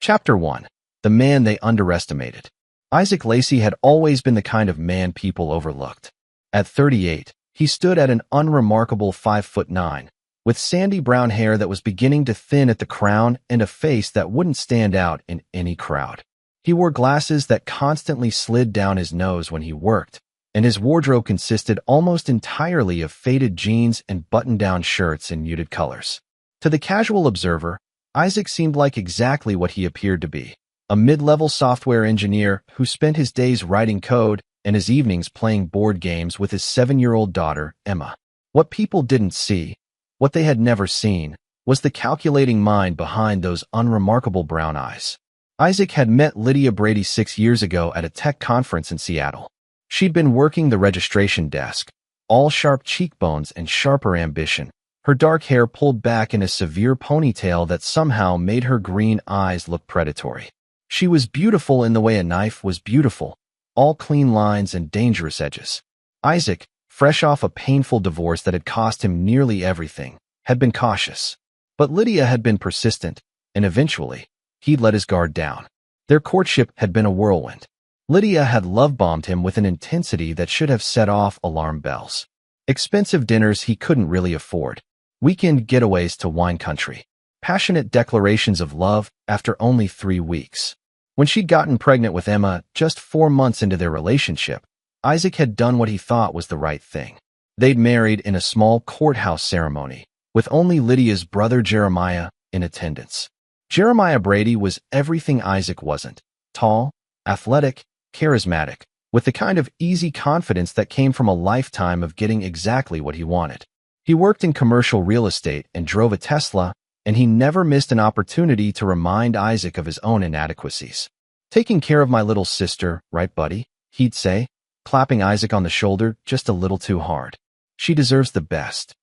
Chapter 1. The Man They Underestimated. Isaac Lacey had always been the kind of man people overlooked. At 38, he stood at an unremarkable 5'9", with sandy brown hair that was beginning to thin at the crown and a face that wouldn't stand out in any crowd. He wore glasses that constantly slid down his nose when he worked, and his wardrobe consisted almost entirely of faded jeans and button-down shirts in muted colors. To the casual observer, Isaac seemed like exactly what he appeared to be, a mid-level software engineer who spent his days writing code and his evenings playing board games with his 7-year-old daughter, Emma. What people didn't see, what they had never seen, was the calculating mind behind those unremarkable brown eyes. Isaac had met Lydia Brady 6 years ago at a tech conference in Seattle. She'd been working the registration desk, all sharp cheekbones and sharper ambition, her dark hair pulled back in a severe ponytail that somehow made her green eyes look predatory. She was beautiful in the way a knife was beautiful, all clean lines and dangerous edges. Isaac, fresh off a painful divorce that had cost him nearly everything, had been cautious. But Lydia had been persistent, and eventually, he'd let his guard down. Their courtship had been a whirlwind. Lydia had love-bombed him with an intensity that should have set off alarm bells. Expensive dinners he couldn't really afford. Weekend getaways to wine country. Passionate declarations of love after only 3 weeks. When she'd gotten pregnant with Emma just 4 months into their relationship, Isaac had done what he thought was the right thing. They'd married in a small courthouse ceremony, with only Lydia's brother Jeremiah in attendance. Jeremiah Brady was everything Isaac wasn't: tall, athletic, charismatic, with the kind of easy confidence that came from a lifetime of getting exactly what he wanted. He worked in commercial real estate and drove a Tesla, and he never missed an opportunity to remind Isaac of his own inadequacies. "Taking care of my little sister, right, buddy?" he'd say, clapping Isaac on the shoulder just a little too hard. "She deserves the best."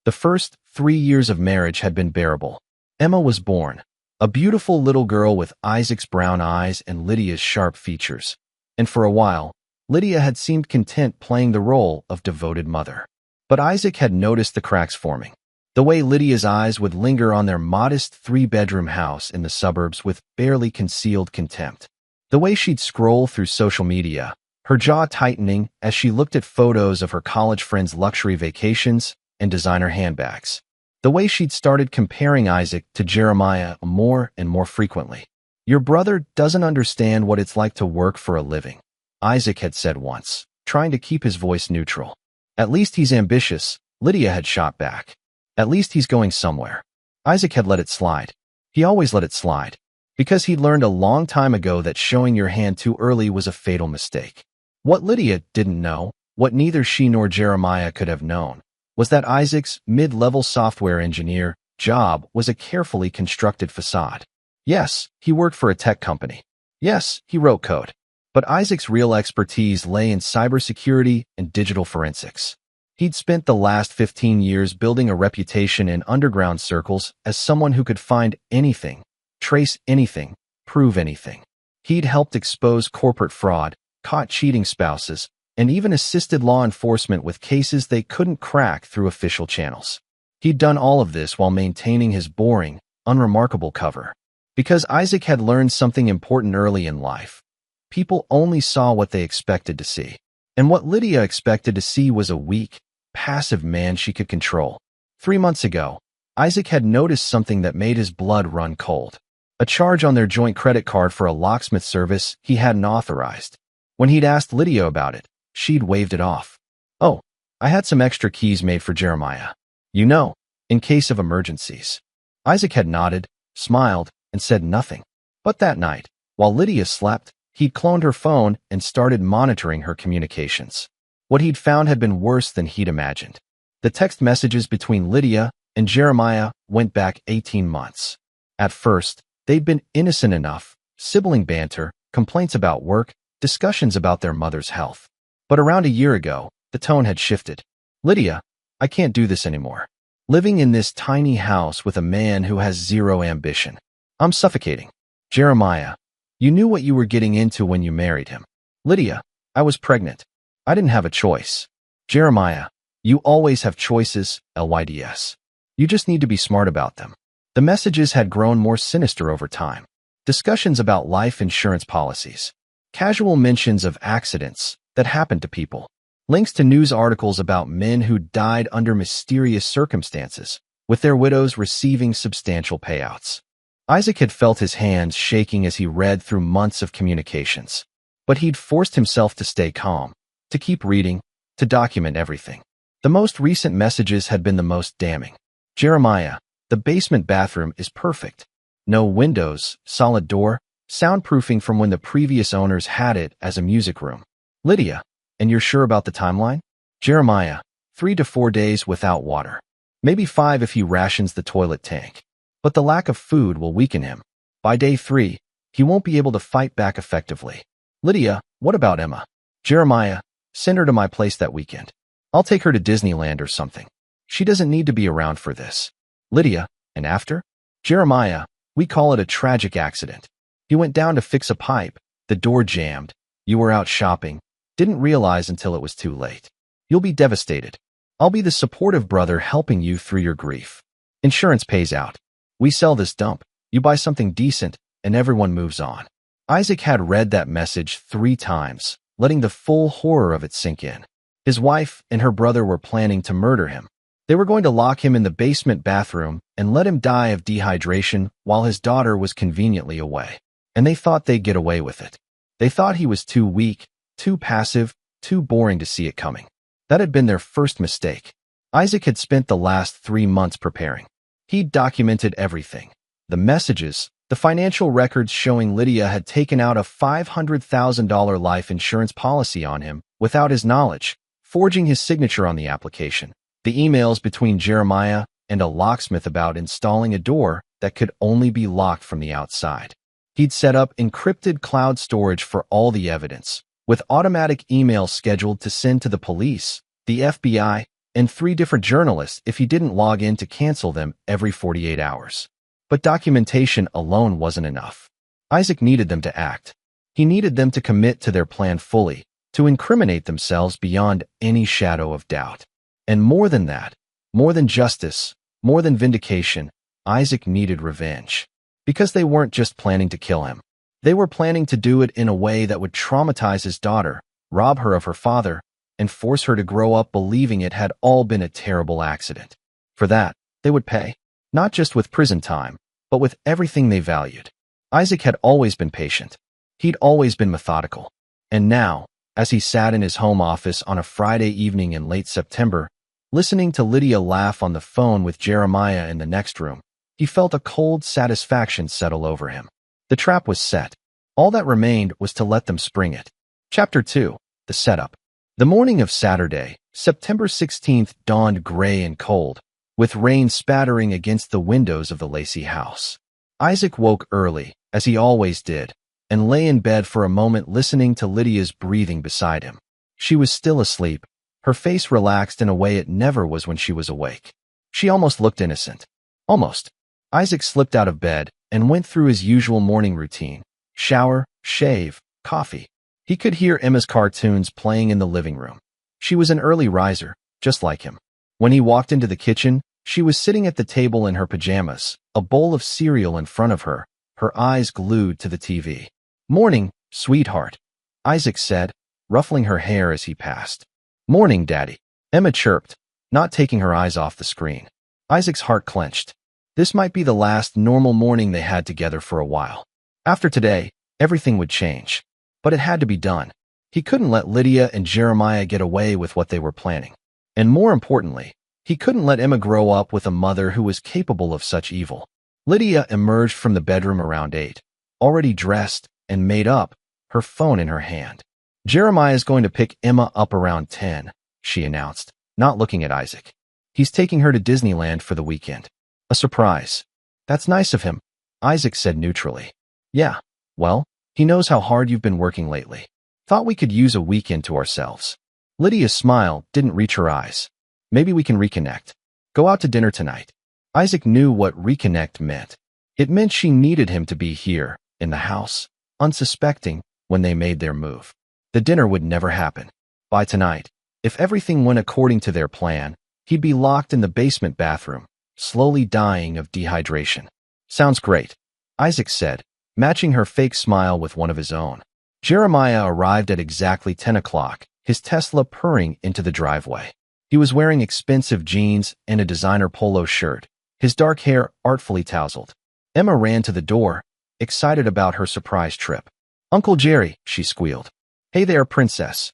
The first 3 years of marriage had been bearable. Emma was born, a beautiful little girl with Isaac's brown eyes and Lydia's sharp features. And for a while, Lydia had seemed content playing the role of devoted mother. But Isaac had noticed the cracks forming. The way Lydia's eyes would linger on their modest 3-bedroom house in the suburbs with barely concealed contempt. The way she'd scroll through social media, her jaw tightening as she looked at photos of her college friends' luxury vacations and designer handbags. The way she'd started comparing Isaac to Jeremiah more and more frequently. "Your brother doesn't understand what it's like to work for a living," Isaac had said once, trying to keep his voice neutral. "At least he's ambitious," Lydia had shot back. "At least he's going somewhere." Isaac had let it slide. He always let it slide, because he'd learned a long time ago that showing your hand too early was a fatal mistake. What Lydia didn't know, what neither she nor Jeremiah could have known, was that Isaac's mid-level software engineer job was a carefully constructed facade. Yes, he worked for a tech company. Yes, he wrote code. But Isaac's real expertise lay in cybersecurity and digital forensics. He'd spent the last 15 years building a reputation in underground circles as someone who could find anything, trace anything, prove anything. He'd helped expose corporate fraud, caught cheating spouses, and even assisted law enforcement with cases they couldn't crack through official channels. He'd done all of this while maintaining his boring, unremarkable cover. Because Isaac had learned something important early in life. People only saw what they expected to see. And what Lydia expected to see was a weak, passive man she could control. 3 months ago, Isaac had noticed something that made his blood run cold. A charge on their joint credit card for a locksmith service he hadn't authorized. When he'd asked Lydia about it, she'd waved it off. "Oh, I had some extra keys made for Jeremiah. You know, in case of emergencies." Isaac had nodded, smiled, and said nothing. But that night, while Lydia slept, he'd cloned her phone and started monitoring her communications. What he'd found had been worse than he'd imagined. The text messages between Lydia and Jeremiah went back 18 months. At first, they'd been innocent enough: sibling banter, complaints about work, discussions about their mother's health. But around a year ago, the tone had shifted. "Lydia, I can't do this anymore. Living in this tiny house with a man who has zero ambition. I'm suffocating. Jeremiah, you knew what you were getting into when you married him. Lydia, I was pregnant. I didn't have a choice. Jeremiah, you always have choices, LYDS. You just need to be smart about them." The messages had grown more sinister over time. discussions about life insurance policies, casual mentions of accidents that happened to people, links to news articles about men who died under mysterious circumstances, with their widows receiving substantial payouts. Isaac had felt his hands shaking as he read through months of communications, but he'd forced himself to stay calm, to keep reading, to document everything. The most recent messages had been the most damning. Jeremiah, the basement bathroom is perfect. No windows, solid door, soundproofing from when the previous owners had it as a music room. Lydia, and you're sure about the timeline? Jeremiah, 3 to 4 days without water. Maybe 5 if he rations the toilet tank. But the lack of food will weaken him. By day 3, he won't be able to fight back effectively. Lydia, what about Emma? Jeremiah, send her to my place that weekend. I'll take her to Disneyland or something. She doesn't need to be around for this. Lydia, and after? Jeremiah, we call it a tragic accident. He went down to fix a pipe, the door jammed, you were out shopping, didn't realize until it was too late. You'll be devastated. I'll be the supportive brother helping you through your grief. Insurance pays out. We sell this dump, you buy something decent, and everyone moves on. Isaac had read that message 3 times, letting the full horror of it sink in. His wife and her brother were planning to murder him. They were going to lock him in the basement bathroom and let him die of dehydration while his daughter was conveniently away. And they thought they'd get away with it. They thought he was too weak, too passive, too boring to see it coming. That had been their first mistake. Isaac had spent the last 3 months preparing. He'd documented everything. The messages, the financial records showing Lydia had taken out a $500,000 life insurance policy on him without his knowledge, forging his signature on the application. The emails between Jeremiah and a locksmith about installing a door that could only be locked from the outside. He'd set up encrypted cloud storage for all the evidence, with automatic emails scheduled to send to the police, the FBI, and 3 different journalists if he didn't log in to cancel them every 48 hours. But documentation alone wasn't enough. Isaac needed them to act. He needed them to commit to their plan fully, to incriminate themselves beyond any shadow of doubt. And more than that, more than justice, more than vindication, Isaac needed revenge. Because they weren't just planning to kill him. They were planning to do it in a way that would traumatize his daughter, rob her of her father, and force her to grow up believing it had all been a terrible accident. For that, they would pay, not just with prison time, but with everything they valued. Isaac had always been patient. He'd always been methodical. And now, as he sat in his home office on a Friday evening in late September, listening to Lydia laugh on the phone with Jeremiah in the next room, he felt a cold satisfaction settle over him. The trap was set. All that remained was to let them spring it. Chapter 2. The Setup. The morning of Saturday, September 16th, dawned gray and cold, with rain spattering against the windows of the Lacey house. Isaac woke early, as he always did, and lay in bed for a moment listening to Lydia's breathing beside him. She was still asleep, her face relaxed in a way it never was when she was awake. She almost looked innocent. Almost. Isaac slipped out of bed and went through his usual morning routine. Shower, shave, coffee. He could hear Emma's cartoons playing in the living room. She was an early riser, just like him. When he walked into the kitchen, she was sitting at the table in her pajamas, a bowl of cereal in front of her, her eyes glued to the TV. "Morning, sweetheart," Isaac said, ruffling her hair as he passed. "Morning, Daddy," Emma chirped, not taking her eyes off the screen. Isaac's heart clenched. This might be the last normal morning they had together for a while. After today, everything would change. But it had to be done. He couldn't let Lydia and Jeremiah get away with what they were planning. And more importantly, he couldn't let Emma grow up with a mother who was capable of such evil. Lydia emerged from the bedroom around 8, already dressed and made up, her phone in her hand. "Jeremiah's going to pick Emma up around 10, she announced, not looking at Isaac. "He's taking her to Disneyland for the weekend. A surprise." "That's nice of him," Isaac said neutrally. "Yeah, well, he knows how hard you've been working lately. Thought we could use a weekend to ourselves." Lydia's smile didn't reach her eyes. "Maybe we can reconnect. Go out to dinner tonight." Isaac knew what reconnect meant. It meant she needed him to be here, in the house, unsuspecting, when they made their move. The dinner would never happen. By tonight, if everything went according to their plan, he'd be locked in the basement bathroom, slowly dying of dehydration. "Sounds great," Isaac said, matching her fake smile with one of his own. Jeremiah arrived at exactly 10 o'clock, his Tesla purring into the driveway. He was wearing expensive jeans and a designer polo shirt, his dark hair artfully tousled. Emma ran to the door, excited about her surprise trip. "Uncle Jerry," she squealed. "Hey there, princess."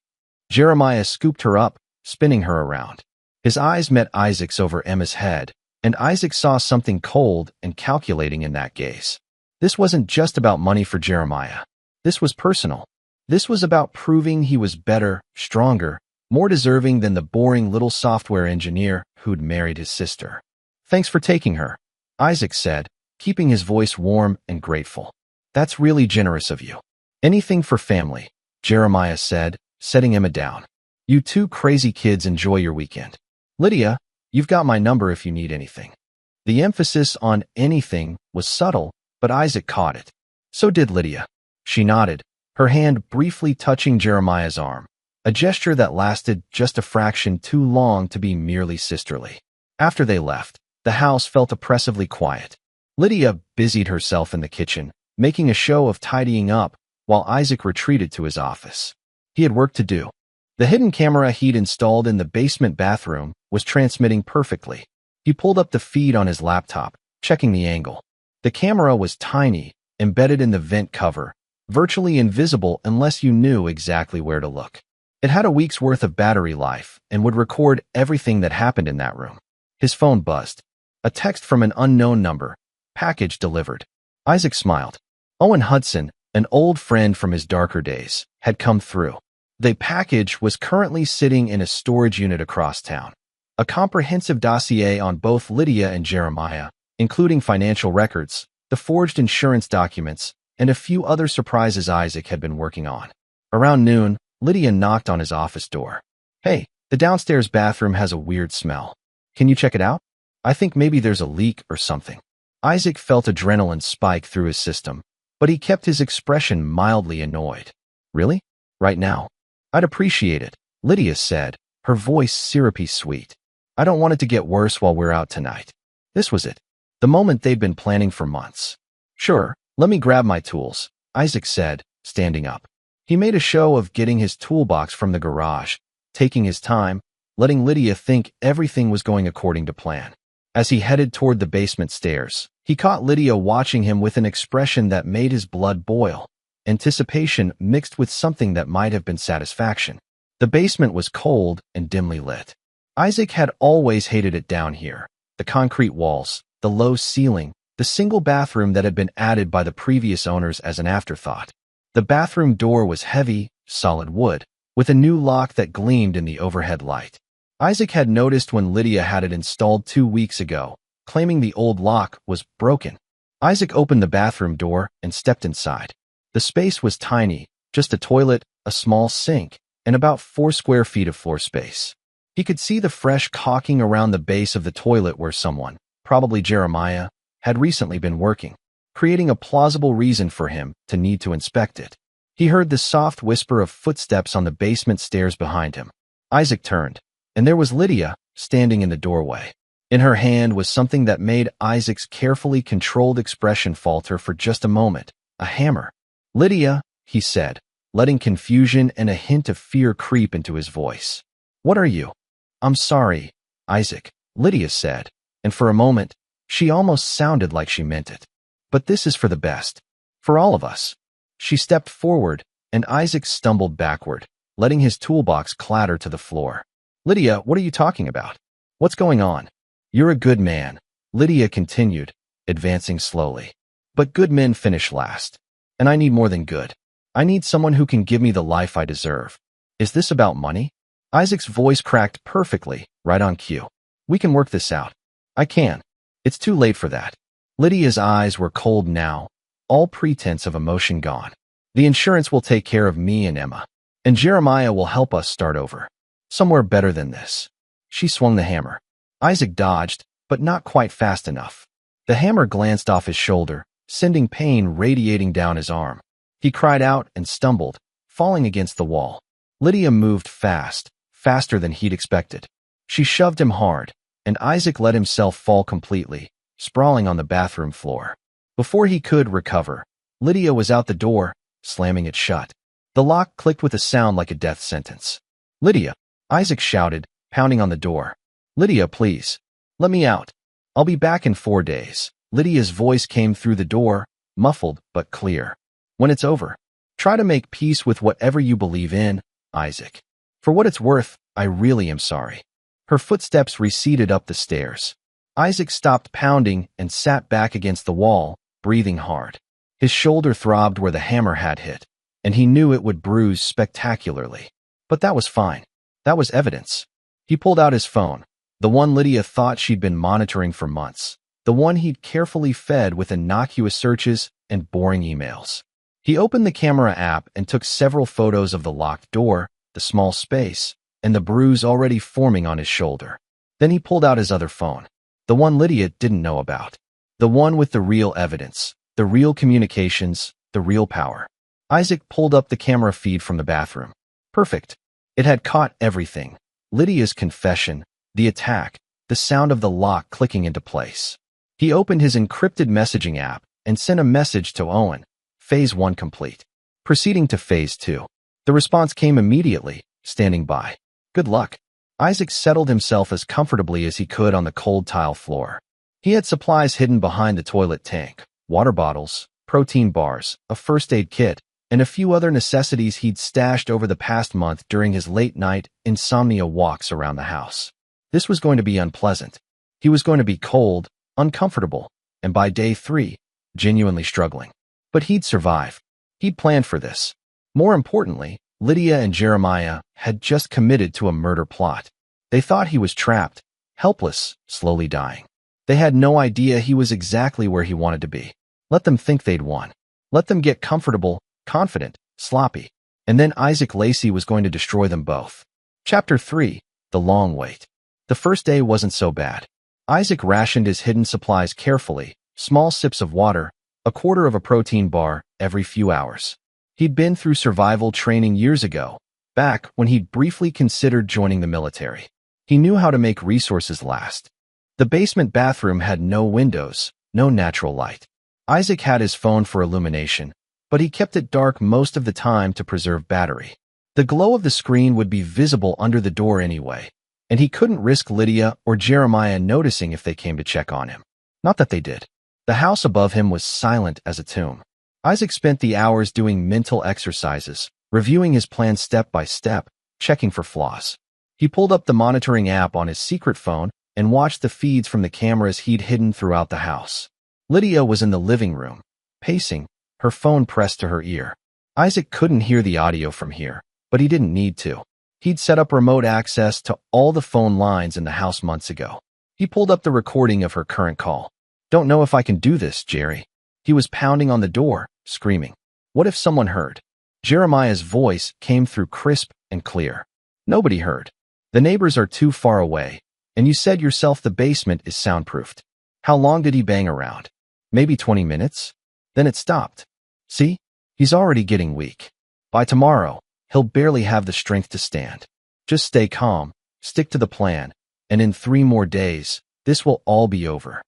Jeremiah scooped her up, spinning her around. His eyes met Isaac's over Emma's head, and Isaac saw something cold and calculating in that gaze. This wasn't just about money for Jeremiah. This was personal. This was about proving he was better, stronger, more deserving than the boring little software engineer who'd married his sister. "Thanks for taking her," Isaac said, keeping his voice warm and grateful. "That's really generous of you." "Anything for family," Jeremiah said, setting Emma down. "You two crazy kids enjoy your weekend. Lydia, you've got my number if you need anything." The emphasis on anything was subtle, but Isaac caught it. So did Lydia. She nodded, her hand briefly touching Jeremiah's arm, a gesture that lasted just a fraction too long to be merely sisterly. After they left, the house felt oppressively quiet. Lydia busied herself in the kitchen, making a show of tidying up, while Isaac retreated to his office. He had work to do. The hidden camera he'd installed in the basement bathroom was transmitting perfectly. He pulled up the feed on his laptop, checking the angle. The camera was tiny, embedded in the vent cover, virtually invisible unless you knew exactly where to look. It had a week's worth of battery life and would record everything that happened in that room. His phone buzzed. A text from an unknown number. "Package delivered." Isaac smiled. Owen Hudson, an old friend from his darker days, had come through. The package was currently sitting in a storage unit across town. A comprehensive dossier on both Lydia and Jeremiah, including financial records, the forged insurance documents, and a few other surprises Isaac had been working on. Around noon, Lydia knocked on his office door. "Hey, the downstairs bathroom has a weird smell. Can you check it out? I think maybe there's a leak or something." Isaac felt adrenaline spike through his system, but he kept his expression mildly annoyed. "Really? Right now?" "I'd appreciate it," Lydia said, her voice syrupy sweet. "I don't want it to get worse while we're out tonight." This was it. The moment they'd been planning for months. "Sure, let me grab my tools," Isaac said, standing up. He made a show of getting his toolbox from the garage, taking his time, letting Lydia think everything was going according to plan. As he headed toward the basement stairs, he caught Lydia watching him with an expression that made his blood boil, anticipation mixed with something that might have been satisfaction. The basement was cold and dimly lit. Isaac had always hated it down here. The concrete walls, the low ceiling, the single bathroom that had been added by the previous owners as an afterthought. The bathroom door was heavy, solid wood, with a new lock that gleamed in the overhead light. Isaac had noticed when Lydia had it installed 2 weeks ago, claiming the old lock was broken. Isaac opened the bathroom door and stepped inside. The space was tiny, just a toilet, a small sink, and about 4 square feet of floor space. He could see the fresh caulking around the base of the toilet where someone, probably Jeremiah, had recently been working, creating a plausible reason for him to need to inspect it. He heard the soft whisper of footsteps on the basement stairs behind him. Isaac turned, and there was Lydia, standing in the doorway. In her hand was something that made Isaac's carefully controlled expression falter for just a moment, a hammer. "Lydia," he said, letting confusion and a hint of fear creep into his voice. "What are you?" "I'm sorry, Isaac," Lydia said, and for a moment, she almost sounded like she meant it. "But this is for the best. For all of us." She stepped forward, and Isaac stumbled backward, letting his toolbox clatter to the floor. "Lydia, what are you talking about? What's going on?" "You're a good man," Lydia continued, advancing slowly. "But good men finish last. And I need more than good. I need someone who can give me the life I deserve. Is this about money?" Isaac's voice cracked perfectly, right on cue. "We can work this out." "I can. It's too late for that." Lydia's eyes were cold now, all pretense of emotion gone. "The insurance will take care of me and Emma. And Jeremiah will help us start over. Somewhere better than this." She swung the hammer. Isaac dodged, but not quite fast enough. The hammer glanced off his shoulder, sending pain radiating down his arm. He cried out and stumbled, falling against the wall. Lydia moved fast, faster than he'd expected. She shoved him hard, and Isaac let himself fall completely, sprawling on the bathroom floor. Before he could recover, Lydia was out the door, slamming it shut. The lock clicked with a sound like a death sentence. "Lydia!" Isaac shouted, pounding on the door. "Lydia, please. Let me out. I'll be back in 4 days." Lydia's voice came through the door, muffled but clear. "When it's over, try to make peace with whatever you believe in, Isaac. For what it's worth, I really am sorry." Her footsteps receded up the stairs. Isaac stopped pounding and sat back against the wall, breathing hard. His shoulder throbbed where the hammer had hit, and he knew it would bruise spectacularly. But that was fine. That was evidence. He pulled out his phone, the one Lydia thought she'd been monitoring for months, the one he'd carefully fed with innocuous searches and boring emails. He opened the camera app and took several photos of the locked door, the small space, and the bruise already forming on his shoulder. Then he pulled out his other phone, the one Lydia didn't know about, the one with the real evidence, the real communications, the real power. Isaac pulled up the camera feed from the bathroom. Perfect. It had caught everything. Lydia's confession, the attack, the sound of the lock clicking into place. He opened his encrypted messaging app and sent a message to Owen. Phase 1 complete. Proceeding to Phase 2. The response came immediately, standing by. Good luck. Isaac settled himself as comfortably as he could on the cold tile floor. He had supplies hidden behind the toilet tank, water bottles, protein bars, a first aid kit, and a few other necessities he'd stashed over the past month during his late-night, insomnia walks around the house. This was going to be unpleasant. He was going to be cold, uncomfortable, and by day 3, genuinely struggling. But he'd survive. He'd planned for this. More importantly, Lydia and Jeremiah had just committed to a murder plot. They thought he was trapped, helpless, slowly dying. They had no idea he was exactly where he wanted to be. Let them think they'd won. Let them get comfortable, confident, sloppy. And then Isaac Lacey was going to destroy them both. Chapter 3. The Long Wait. The first day wasn't so bad. Isaac rationed his hidden supplies carefully, small sips of water, a quarter of a protein bar every few hours. He'd been through survival training years ago, back when he'd briefly considered joining the military. He knew how to make resources last. The basement bathroom had no windows, no natural light. Isaac had his phone for illumination, but he kept it dark most of the time to preserve battery. The glow of the screen would be visible under the door anyway, and he couldn't risk Lydia or Jeremiah noticing if they came to check on him. Not that they did. The house above him was silent as a tomb. Isaac spent the hours doing mental exercises, reviewing his plan step by step, checking for flaws. He pulled up the monitoring app on his secret phone and watched the feeds from the cameras he'd hidden throughout the house. Lydia was in the living room, pacing, her phone pressed to her ear. Isaac couldn't hear the audio from here, but he didn't need to. He'd set up remote access to all the phone lines in the house months ago. He pulled up the recording of her current call. "Don't know if I can do this, Jerry." He was pounding on the door, screaming. What if someone heard? Jeremiah's voice came through crisp and clear. Nobody heard. The neighbors are too far away, and you said yourself the basement is soundproofed. How long did he bang around? Maybe 20 minutes? Then it stopped. See? He's already getting weak. By tomorrow, he'll barely have the strength to stand. Just stay calm, stick to the plan, and in 3 more days, this will all be over.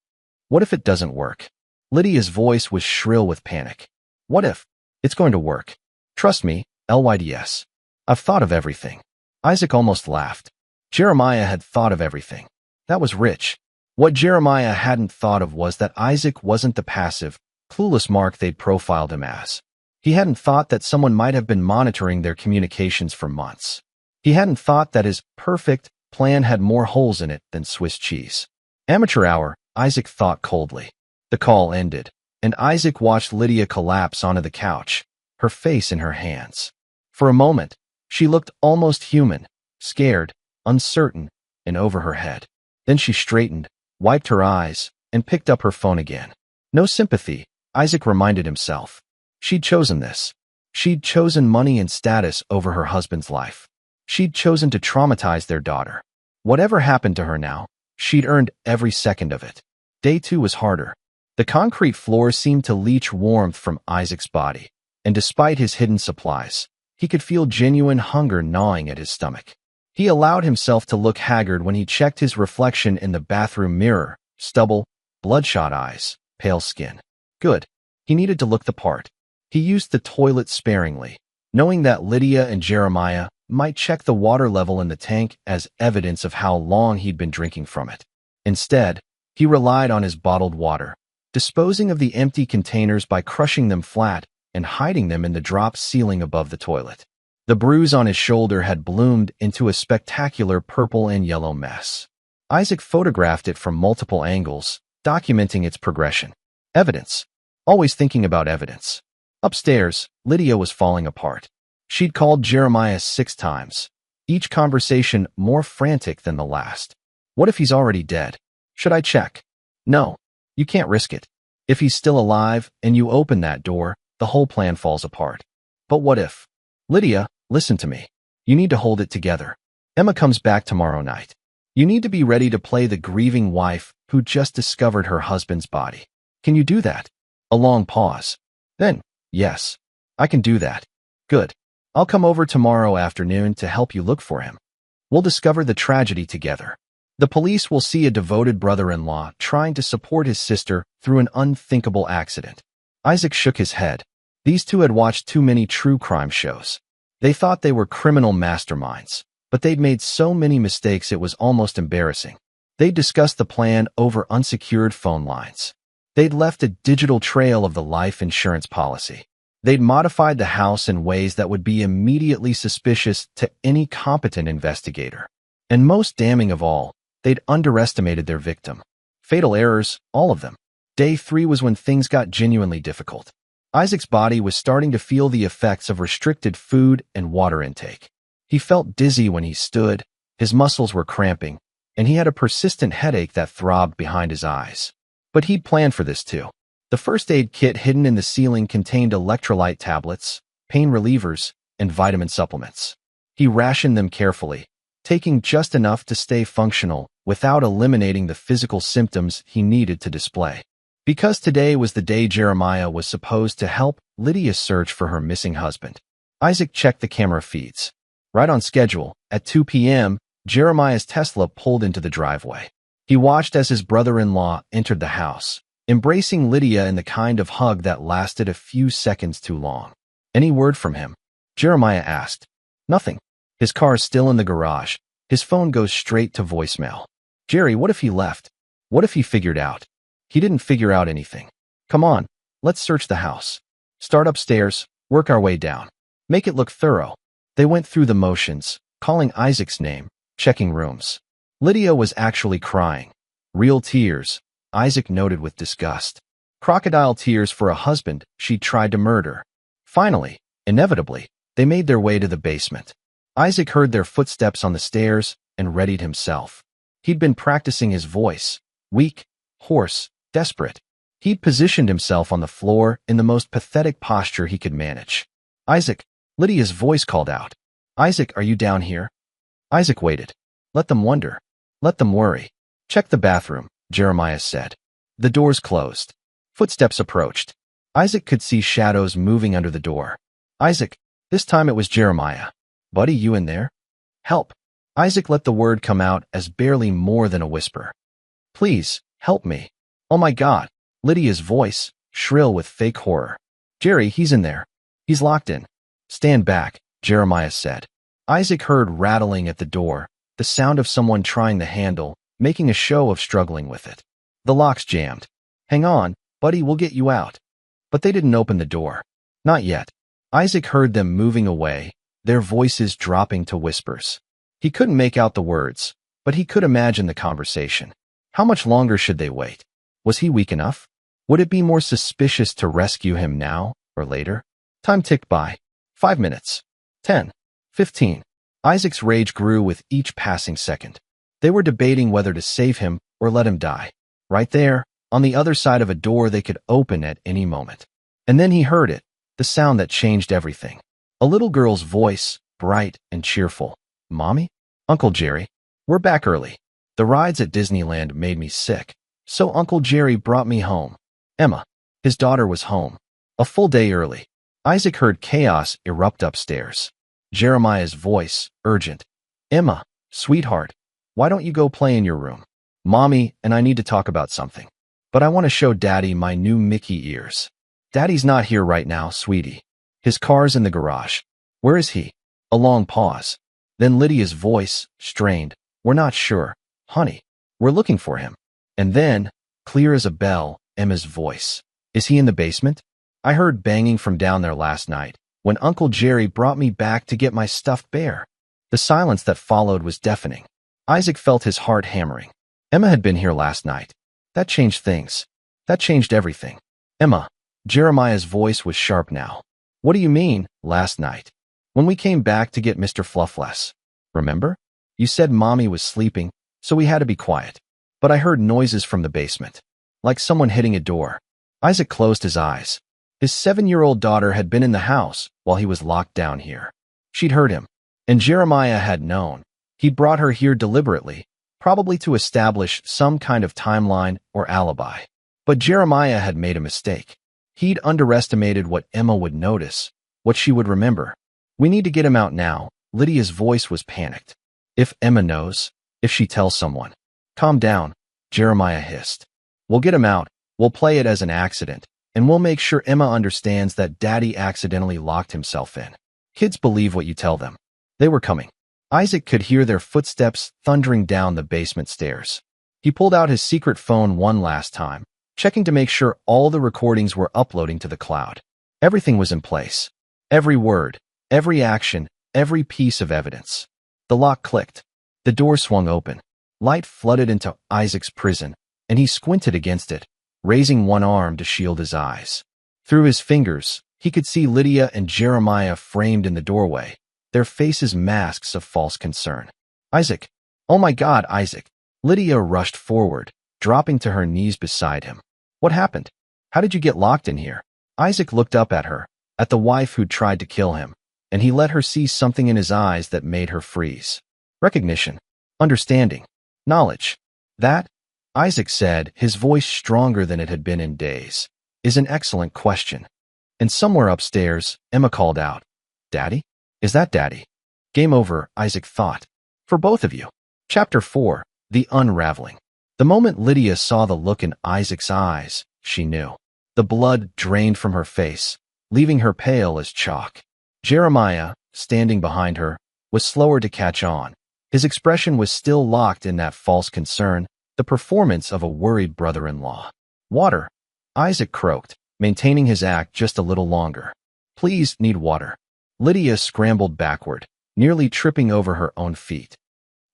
What if it doesn't work? Lydia's voice was shrill with panic. What if? It's going to work. Trust me, LYDS. I've thought of everything. Isaac almost laughed. Jeremiah had thought of everything. That was rich. What Jeremiah hadn't thought of was that Isaac wasn't the passive, clueless mark they'd profiled him as. He hadn't thought that someone might have been monitoring their communications for months. He hadn't thought that his perfect plan had more holes in it than Swiss cheese. Amateur hour, Isaac thought coldly. The call ended, and Isaac watched Lydia collapse onto the couch, her face in her hands. For a moment, she looked almost human, scared, uncertain, and over her head. Then she straightened, wiped her eyes, and picked up her phone again. No sympathy, Isaac reminded himself. She'd chosen this. She'd chosen money and status over her husband's life. She'd chosen to traumatize their daughter. Whatever happened to her now, she'd earned every second of it. Day 2 was harder. The concrete floor seemed to leach warmth from Isaac's body, and despite his hidden supplies, he could feel genuine hunger gnawing at his stomach. He allowed himself to look haggard when he checked his reflection in the bathroom mirror, stubble, bloodshot eyes, pale skin. Good. He needed to look the part. He used the toilet sparingly, knowing that Lydia and Jeremiah might check the water level in the tank as evidence of how long he'd been drinking from it. Instead, he relied on his bottled water, disposing of the empty containers by crushing them flat and hiding them in the drop ceiling above the toilet. The bruise on his shoulder had bloomed into a spectacular purple and yellow mess. Isaac photographed it from multiple angles, documenting its progression. Evidence. Always thinking about evidence. Upstairs, Lydia was falling apart. She'd called Jeremiah 6 times, each conversation more frantic than the last. What if he's already dead? Should I check? No, you can't risk it. If he's still alive and you open that door, the whole plan falls apart. But what if? Lydia, listen to me. You need to hold it together. Emma comes back tomorrow night. You need to be ready to play the grieving wife who just discovered her husband's body. Can you do that? A long pause. Then, yes, I can do that. Good. I'll come over tomorrow afternoon to help you look for him. We'll discover the tragedy together. The police will see a devoted brother-in-law trying to support his sister through an unthinkable accident. Isaac shook his head. These two had watched too many true crime shows. They thought they were criminal masterminds, but they'd made so many mistakes it was almost embarrassing. They'd discussed the plan over unsecured phone lines. They'd left a digital trail of the life insurance policy. They'd modified the house in ways that would be immediately suspicious to any competent investigator. And most damning of all, they'd underestimated their victim. Fatal errors, all of them. Day 3 was when things got genuinely difficult. Isaac's body was starting to feel the effects of restricted food and water intake. He felt dizzy when he stood, his muscles were cramping, and he had a persistent headache that throbbed behind his eyes. But he'd planned for this too. The first aid kit hidden in the ceiling contained electrolyte tablets, pain relievers, and vitamin supplements. He rationed them carefully, taking just enough to stay functional without eliminating the physical symptoms he needed to display. Because today was the day Jeremiah was supposed to help Lydia search for her missing husband, Isaac checked the camera feeds. Right on schedule, at 2 p.m., Jeremiah's Tesla pulled into the driveway. He watched as his brother-in-law entered the house, embracing Lydia in the kind of hug that lasted a few seconds too long. Any word from him? Jeremiah asked. Nothing. His car's still in the garage. His phone goes straight to voicemail. Jerry, what if he left? What if he figured out? He didn't figure out anything. Come on, let's search the house. Start upstairs, work our way down. Make it look thorough. They went through the motions, calling Isaac's name, checking rooms. Lydia was actually crying. Real tears, Isaac noted with disgust. Crocodile tears for a husband she'd tried to murder. Finally, inevitably, they made their way to the basement. Isaac heard their footsteps on the stairs and readied himself. He'd been practicing his voice, weak, hoarse, desperate. He'd positioned himself on the floor in the most pathetic posture he could manage. Isaac, Lydia's voice called out. Isaac, are you down here? Isaac waited. Let them wonder. Let them worry. Check the bathroom, Jeremiah said. The doors closed. Footsteps approached. Isaac could see shadows moving under the door. Isaac, this time it was Jeremiah. Buddy, you in there? Help. Isaac let the word come out as barely more than a whisper. Please, help me. Oh my God. Lydia's voice, shrill with fake horror. Jerry, he's in there. He's locked in. Stand back, Jeremiah said. Isaac heard rattling at the door, the sound of someone trying the handle, making a show of struggling with it. The lock's jammed. Hang on, buddy, we'll get you out. But they didn't open the door. Not yet. Isaac heard them moving away, their voices dropping to whispers. He couldn't make out the words, but he could imagine the conversation. How much longer should they wait? Was he weak enough? Would it be more suspicious to rescue him now or later? Time ticked by. 5 minutes. 10. 15. Isaac's rage grew with each passing second. They were debating whether to save him or let him die. Right there, on the other side of a door they could open at any moment. And then he heard it, the sound that changed everything. A little girl's voice, bright and cheerful. Mommy? Uncle Jerry, we're back early. The rides at Disneyland made me sick, so Uncle Jerry brought me home. Emma, his daughter, was home. A full day early. Isaac heard chaos erupt upstairs. Jeremiah's voice, urgent. Emma, sweetheart, why don't you go play in your room? Mommy and I need to talk about something. But I want to show Daddy my new Mickey ears. Daddy's not here right now, sweetie. His car's in the garage. Where is he? A long pause. Then Lydia's voice, strained. We're not sure. Honey, we're looking for him. And then, clear as a bell, Emma's voice. Is he in the basement? I heard banging from down there last night, when Uncle Jerry brought me back to get my stuffed bear. The silence that followed was deafening. Isaac felt his heart hammering. Emma had been here last night. That changed things. That changed everything. Emma. Jeremiah's voice was sharp now. What do you mean, last night? When we came back to get Mr. Fluffless. Remember? You said Mommy was sleeping, so we had to be quiet. But I heard noises from the basement. Like someone hitting a door. Isaac closed his eyes. His 7-year-old daughter had been in the house while he was locked down here. She'd heard him. And Jeremiah had known. He'd brought her here deliberately, probably to establish some kind of timeline or alibi. But Jeremiah had made a mistake. He'd underestimated what Emma would notice, what she would remember. We need to get him out now. Lydia's voice was panicked. If Emma knows, if she tells someone. Calm down, Jeremiah hissed. We'll get him out, we'll play it as an accident, and we'll make sure Emma understands that Daddy accidentally locked himself in. Kids believe what you tell them. They were coming. Isaac could hear their footsteps thundering down the basement stairs. He pulled out his secret phone one last time, checking to make sure all the recordings were uploading to the cloud. Everything was in place. Every word, every action, every piece of evidence. The lock clicked. The door swung open. Light flooded into Isaac's prison, and he squinted against it, raising one arm to shield his eyes. Through his fingers, he could see Lydia and Jeremiah framed in the doorway, their faces masks of false concern. Isaac. Oh my God, Isaac. Lydia rushed forward, dropping to her knees beside him. What happened? How did you get locked in here? Isaac looked up at her, at the wife who'd tried to kill him, and he let her see something in his eyes that made her freeze. Recognition. Understanding. Knowledge. That, Isaac said, his voice stronger than it had been in days, is an excellent question. And somewhere upstairs, Emma called out, Daddy? Is that Daddy? Game over, Isaac thought. For both of you. Chapter 4. The Unraveling. The moment Lydia saw the look in Isaac's eyes, she knew. The blood drained from her face, leaving her pale as chalk. Jeremiah, standing behind her, was slower to catch on. His expression was still locked in that false concern, the performance of a worried brother-in-law. Water. Isaac croaked, maintaining his act just a little longer. Please, need water. Lydia scrambled backward, nearly tripping over her own feet.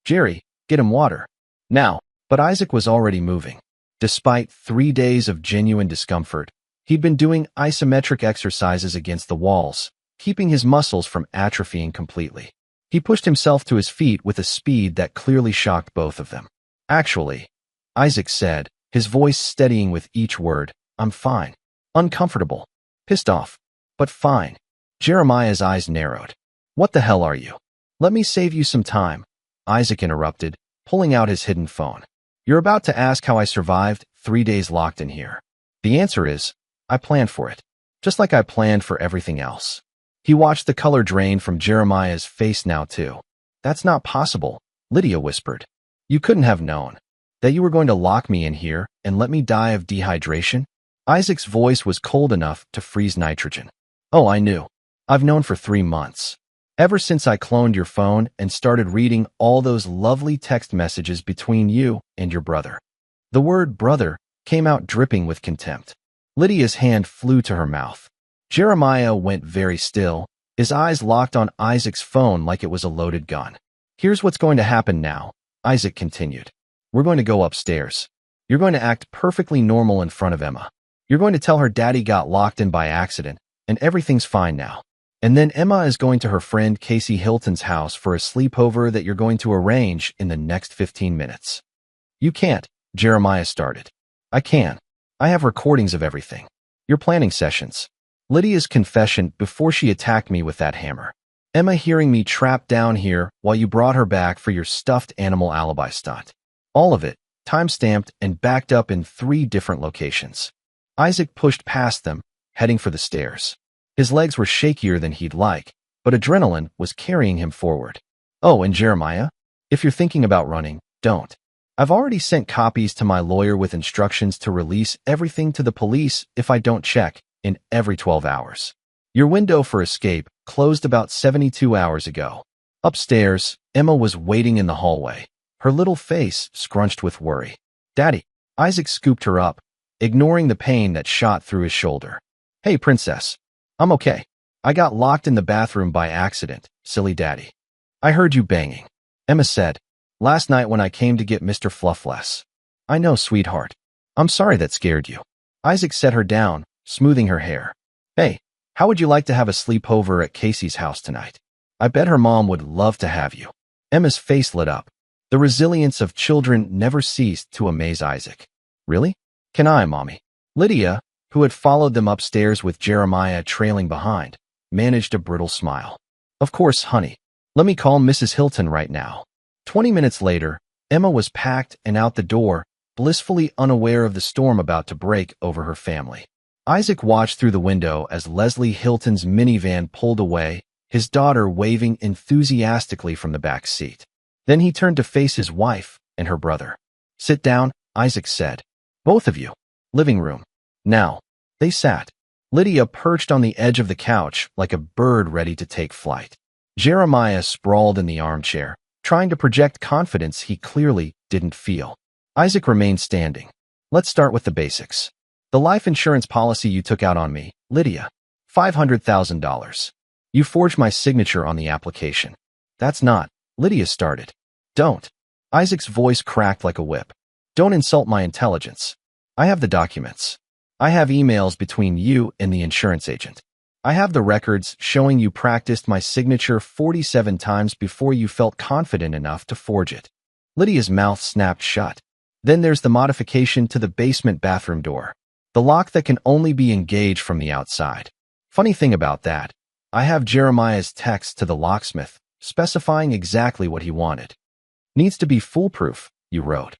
Jerry, get him water. Now. But Isaac was already moving. Despite 3 days of genuine discomfort, he'd been doing isometric exercises against the walls, keeping his muscles from atrophying completely. He pushed himself to his feet with a speed that clearly shocked both of them. Actually, Isaac said, his voice steadying with each word, I'm fine. Uncomfortable. Pissed off. But fine. Jeremiah's eyes narrowed. What the hell are you? Let me save you some time, Isaac interrupted, pulling out his hidden phone. You're about to ask how I survived 3 days locked in here. The answer is, I planned for it. Just like I planned for everything else. He watched the color drain from Jeremiah's face now too. That's not possible, Lydia whispered. You couldn't have known. That you were going to lock me in here and let me die of dehydration? Isaac's voice was cold enough to freeze nitrogen. Oh, I knew. I've known for 3 months. Ever since I cloned your phone and started reading all those lovely text messages between you and your brother. The word brother came out dripping with contempt. Lydia's hand flew to her mouth. Jeremiah went very still, his eyes locked on Isaac's phone like it was a loaded gun. Here's what's going to happen now, Isaac continued. We're going to go upstairs. You're going to act perfectly normal in front of Emma. You're going to tell her Daddy got locked in by accident, and everything's fine now. And then Emma is going to her friend Casey Hilton's house for a sleepover that you're going to arrange in the next 15 minutes. You can't, Jeremiah started. I can. I have recordings of everything. Your planning sessions. Lydia's confession before she attacked me with that hammer. Emma hearing me trapped down here while you brought her back for your stuffed animal alibi stunt. All of it, time-stamped and backed up in 3 different locations. Isaac pushed past them, heading for the stairs. His legs were shakier than he'd like, but adrenaline was carrying him forward. Oh, and Jeremiah, if you're thinking about running, don't. I've already sent copies to my lawyer with instructions to release everything to the police if I don't check in every 12 hours. Your window for escape closed about 72 hours ago. Upstairs, Emma was waiting in the hallway, her little face scrunched with worry. Daddy, Isaac scooped her up, ignoring the pain that shot through his shoulder. Hey, princess. I'm okay. I got locked in the bathroom by accident, silly daddy. I heard you banging, Emma said. Last night when I came to get Mr. Fluffless. I know, sweetheart. I'm sorry that scared you. Isaac set her down, smoothing her hair. Hey, how would you like to have a sleepover at Casey's house tonight? I bet her mom would love to have you. Emma's face lit up. The resilience of children never ceased to amaze Isaac. Really? Can I, Mommy? Lydia, who had followed them upstairs with Jeremiah trailing behind, managed a brittle smile. Of course, honey. Let me call Mrs. Hilton right now. 20 minutes later, Emma was packed and out the door, blissfully unaware of the storm about to break over her family. Isaac watched through the window as Leslie Hilton's minivan pulled away, his daughter waving enthusiastically from the back seat. Then he turned to face his wife and her brother. Sit down, Isaac said. Both of you. Living room. Now. They sat. Lydia perched on the edge of the couch like a bird ready to take flight. Jeremiah sprawled in the armchair, trying to project confidence he clearly didn't feel. Isaac remained standing. Let's start with the basics. The life insurance policy you took out on me, Lydia. $500,000. You forged my signature on the application. That's not. Lydia started. Don't. Isaac's voice cracked like a whip. Don't insult my intelligence. I have the documents. I have emails between you and the insurance agent. I have the records showing you practiced my signature 47 times before you felt confident enough to forge it. Lydia's mouth snapped shut. Then there's the modification to the basement bathroom door. The lock that can only be engaged from the outside. Funny thing about that, I have Jeremiah's text to the locksmith, specifying exactly what he wanted. Needs to be foolproof, you wrote.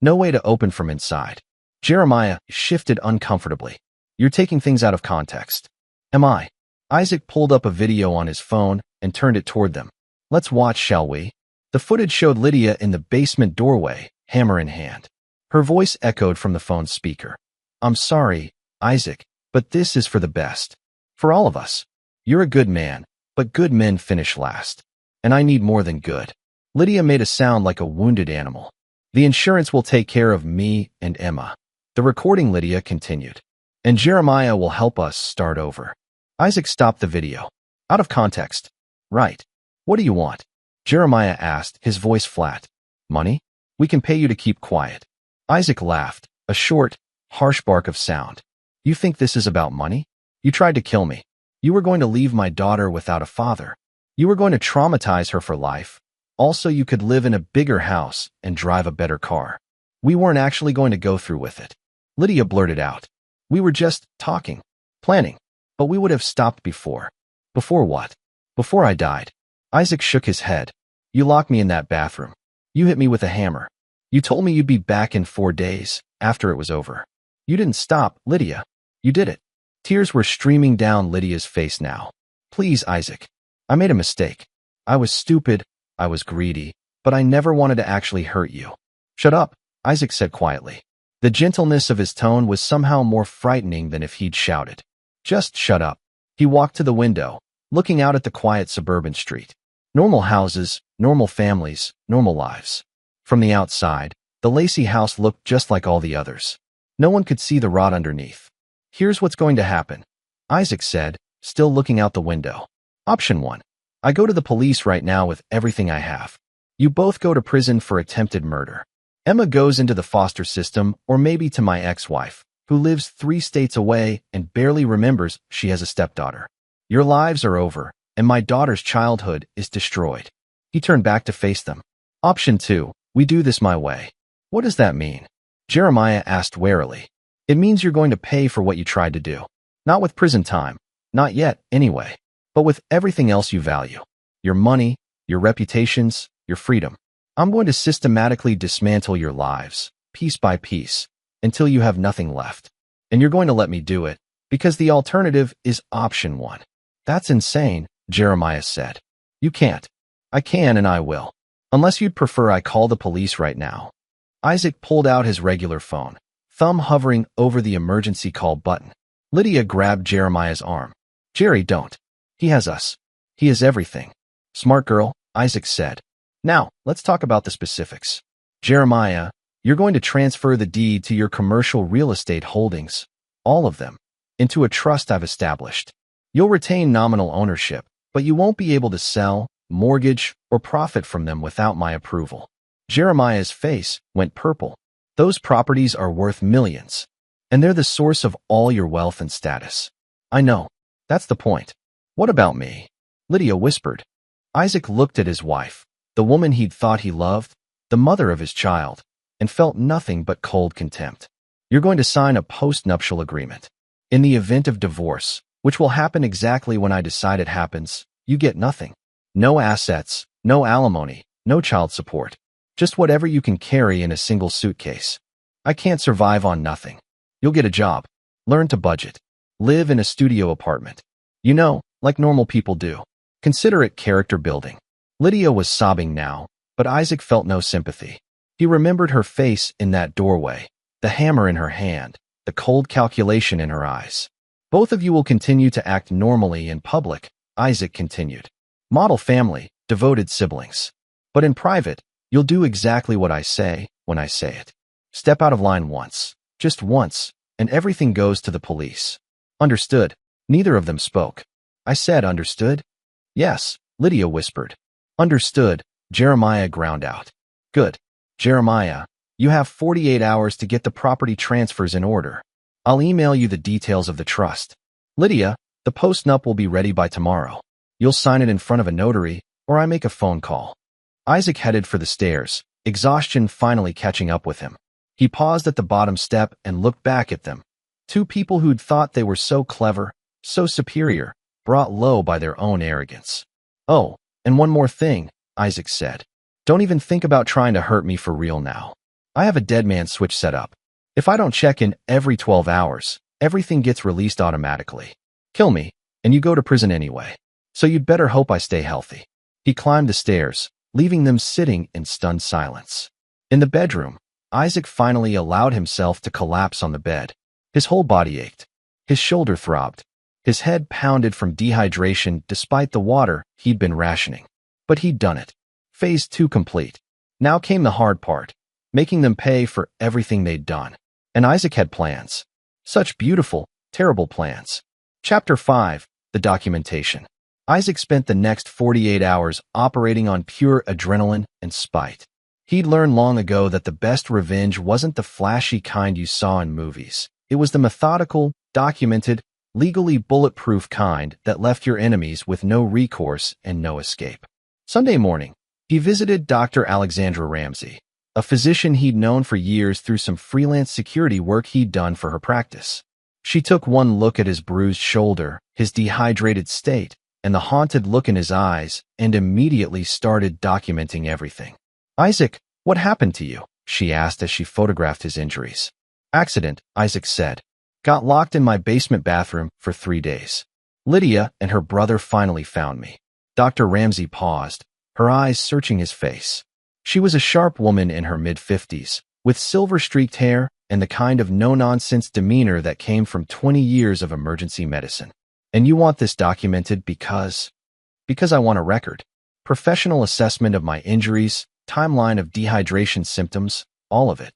No way to open from inside. Jeremiah shifted uncomfortably. You're taking things out of context. Am I? Isaac pulled up a video on his phone and turned it toward them. Let's watch, shall we? The footage showed Lydia in the basement doorway, hammer in hand. Her voice echoed from the phone's speaker. I'm sorry, Isaac, but this is for the best. For all of us. You're a good man, but good men finish last. And I need more than good. Lydia made a sound like a wounded animal. The insurance will take care of me and Emma. The recording, Lydia continued. And Jeremiah will help us start over. Isaac stopped the video. Out of context. Right. What do you want? Jeremiah asked, his voice flat. Money? We can pay you to keep quiet. Isaac laughed, a short, harsh bark of sound. You think this is about money? You tried to kill me. You were going to leave my daughter without a father. You were going to traumatize her for life. Also, you could live in a bigger house and drive a better car. We weren't actually going to go through with it. Lydia blurted out. We were just talking, planning, but we would have stopped before. Before what? Before I died. Isaac shook his head. You locked me in that bathroom. You hit me with a hammer. You told me you'd be back in 4 days, after it was over. You didn't stop, Lydia. You did it. Tears were streaming down Lydia's face now. Please, Isaac. I made a mistake. I was stupid, I was greedy, but I never wanted to actually hurt you. Shut up, Isaac said quietly. The gentleness of his tone was somehow more frightening than if he'd shouted. Just shut up. He walked to the window, looking out at the quiet suburban street. Normal houses, normal families, normal lives. From the outside, the Lacey house looked just like all the others. No one could see the rot underneath. Here's what's going to happen, Isaac said, still looking out the window. Option 1. I go to the police right now with everything I have. You both go to prison for attempted murder. Emma goes into the foster system or maybe to my ex-wife, who lives 3 states away and barely remembers she has a stepdaughter. Your lives are over, and my daughter's childhood is destroyed. He turned back to face them. Option 2. We do this my way. What does that mean? Jeremiah asked warily. It means you're going to pay for what you tried to do. Not with prison time. Not yet, anyway. But with everything else you value. Your money, your reputations, your freedom. I'm going to systematically dismantle your lives, piece by piece, until you have nothing left. And you're going to let me do it, because the alternative is option 1. That's insane, Jeremiah said. You can't. I can and I will. Unless you'd prefer I call the police right now. Isaac pulled out his regular phone, thumb hovering over the emergency call button. Lydia grabbed Jeremiah's arm. Jerry, don't. He has us. He is everything. Smart girl, Isaac said. Now, let's talk about the specifics. Jeremiah, you're going to transfer the deed to your commercial real estate holdings, all of them, into a trust I've established. You'll retain nominal ownership, but you won't be able to sell, mortgage, or profit from them without my approval. Jeremiah's face went purple. Those properties are worth millions, and they're the source of all your wealth and status. I know. That's the point. What about me? Lydia whispered. Isaac looked at his wife, the woman he'd thought he loved, the mother of his child, and felt nothing but cold contempt. You're going to sign a post-nuptial agreement. In the event of divorce, which will happen exactly when I decide it happens, you get nothing. No assets, no alimony, no child support. Just whatever you can carry in a single suitcase. I can't survive on nothing. You'll get a job. Learn to budget. Live in a studio apartment. You know, like normal people do. Consider it character building. Lydia was sobbing now, but Isaac felt no sympathy. He remembered her face in that doorway, the hammer in her hand, the cold calculation in her eyes. Both of you will continue to act normally in public, Isaac continued. Model family, devoted siblings. But in private, you'll do exactly what I say when I say it. Step out of line once, just once, and everything goes to the police. Understood? Neither of them spoke. I said understood? Yes, Lydia whispered. Understood, Jeremiah ground out. Good. Jeremiah, you have 48 hours to get the property transfers in order. I'll email you the details of the trust. Lydia, the post-nup will be ready by tomorrow. You'll sign it in front of a notary, or I make a phone call. Isaac headed for the stairs, exhaustion finally catching up with him. He paused at the bottom step and looked back at them. Two people who'd thought they were so clever, so superior, brought low by their own arrogance. Oh, and one more thing, Isaac said. Don't even think about trying to hurt me for real now. I have a dead man switch set up. If I don't check in every 12 hours, everything gets released automatically. Kill me, and you go to prison anyway. So you'd better hope I stay healthy. He climbed the stairs, leaving them sitting in stunned silence. In the bedroom, Isaac finally allowed himself to collapse on the bed. His whole body ached. His shoulder throbbed. His head pounded from dehydration despite the water he'd been rationing. But he'd done it. Phase 2 complete. Now came the hard part, making them pay for everything they'd done. And Isaac had plans. Such beautiful, terrible plans. Chapter 5, The Documentation. Isaac spent the next 48 hours operating on pure adrenaline and spite. He'd learned long ago that the best revenge wasn't the flashy kind you saw in movies. It was the methodical, documented, legally bulletproof kind that left your enemies with no recourse and no escape. Sunday morning, he visited Dr. Alexandra Ramsey, a physician he'd known for years through some freelance security work he'd done for her practice. She took one look at his bruised shoulder, his dehydrated state, and the haunted look in his eyes, and immediately started documenting everything. Isaac, what happened to you? She asked as she photographed his injuries. Accident, Isaac said. Got locked in my basement bathroom for 3 days. Lydia and her brother finally found me. Dr. Ramsey paused, her eyes searching his face. She was a sharp woman in her mid-50s, with silver-streaked hair and the kind of no-nonsense demeanor that came from 20 years of emergency medicine. And you want this documented because I want a record. Professional assessment of my injuries, timeline of dehydration symptoms, all of it.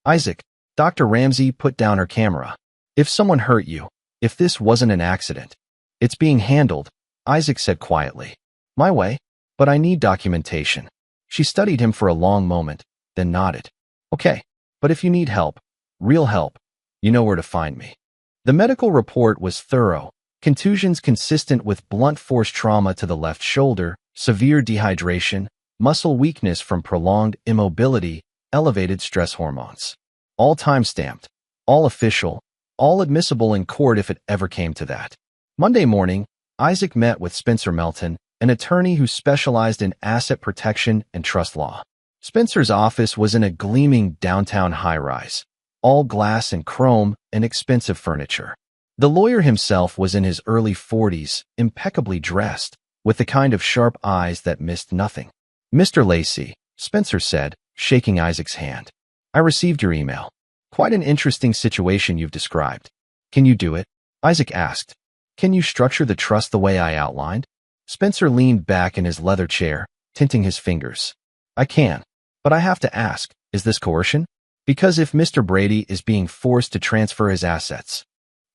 Isaac, Dr. Ramsey put down her camera. If someone hurt you, if this wasn't an accident, it's being handled, Isaac said quietly. My way, but I need documentation. She studied him for a long moment, then nodded. Okay, but if you need help, real help, you know where to find me. The medical report was thorough. Contusions consistent with blunt force trauma to the left shoulder, severe dehydration, muscle weakness from prolonged immobility, elevated stress hormones. All time-stamped, all official, all admissible in court if it ever came to that. Monday morning, Isaac met with Spencer Melton, an attorney who specialized in asset protection and trust law. Spencer's office was in a gleaming downtown high-rise, all glass and chrome and expensive furniture. The lawyer himself was in his early 40s, impeccably dressed, with the kind of sharp eyes that missed nothing. Mr. Lacey, Spencer said, shaking Isaac's hand. I received your email. Quite an interesting situation you've described. Can you do it? Isaac asked. Can you structure the trust the way I outlined? Spencer leaned back in his leather chair, tinting his fingers. I can. But I have to ask, is this coercion? Because if Mr. Brady is being forced to transfer his assets,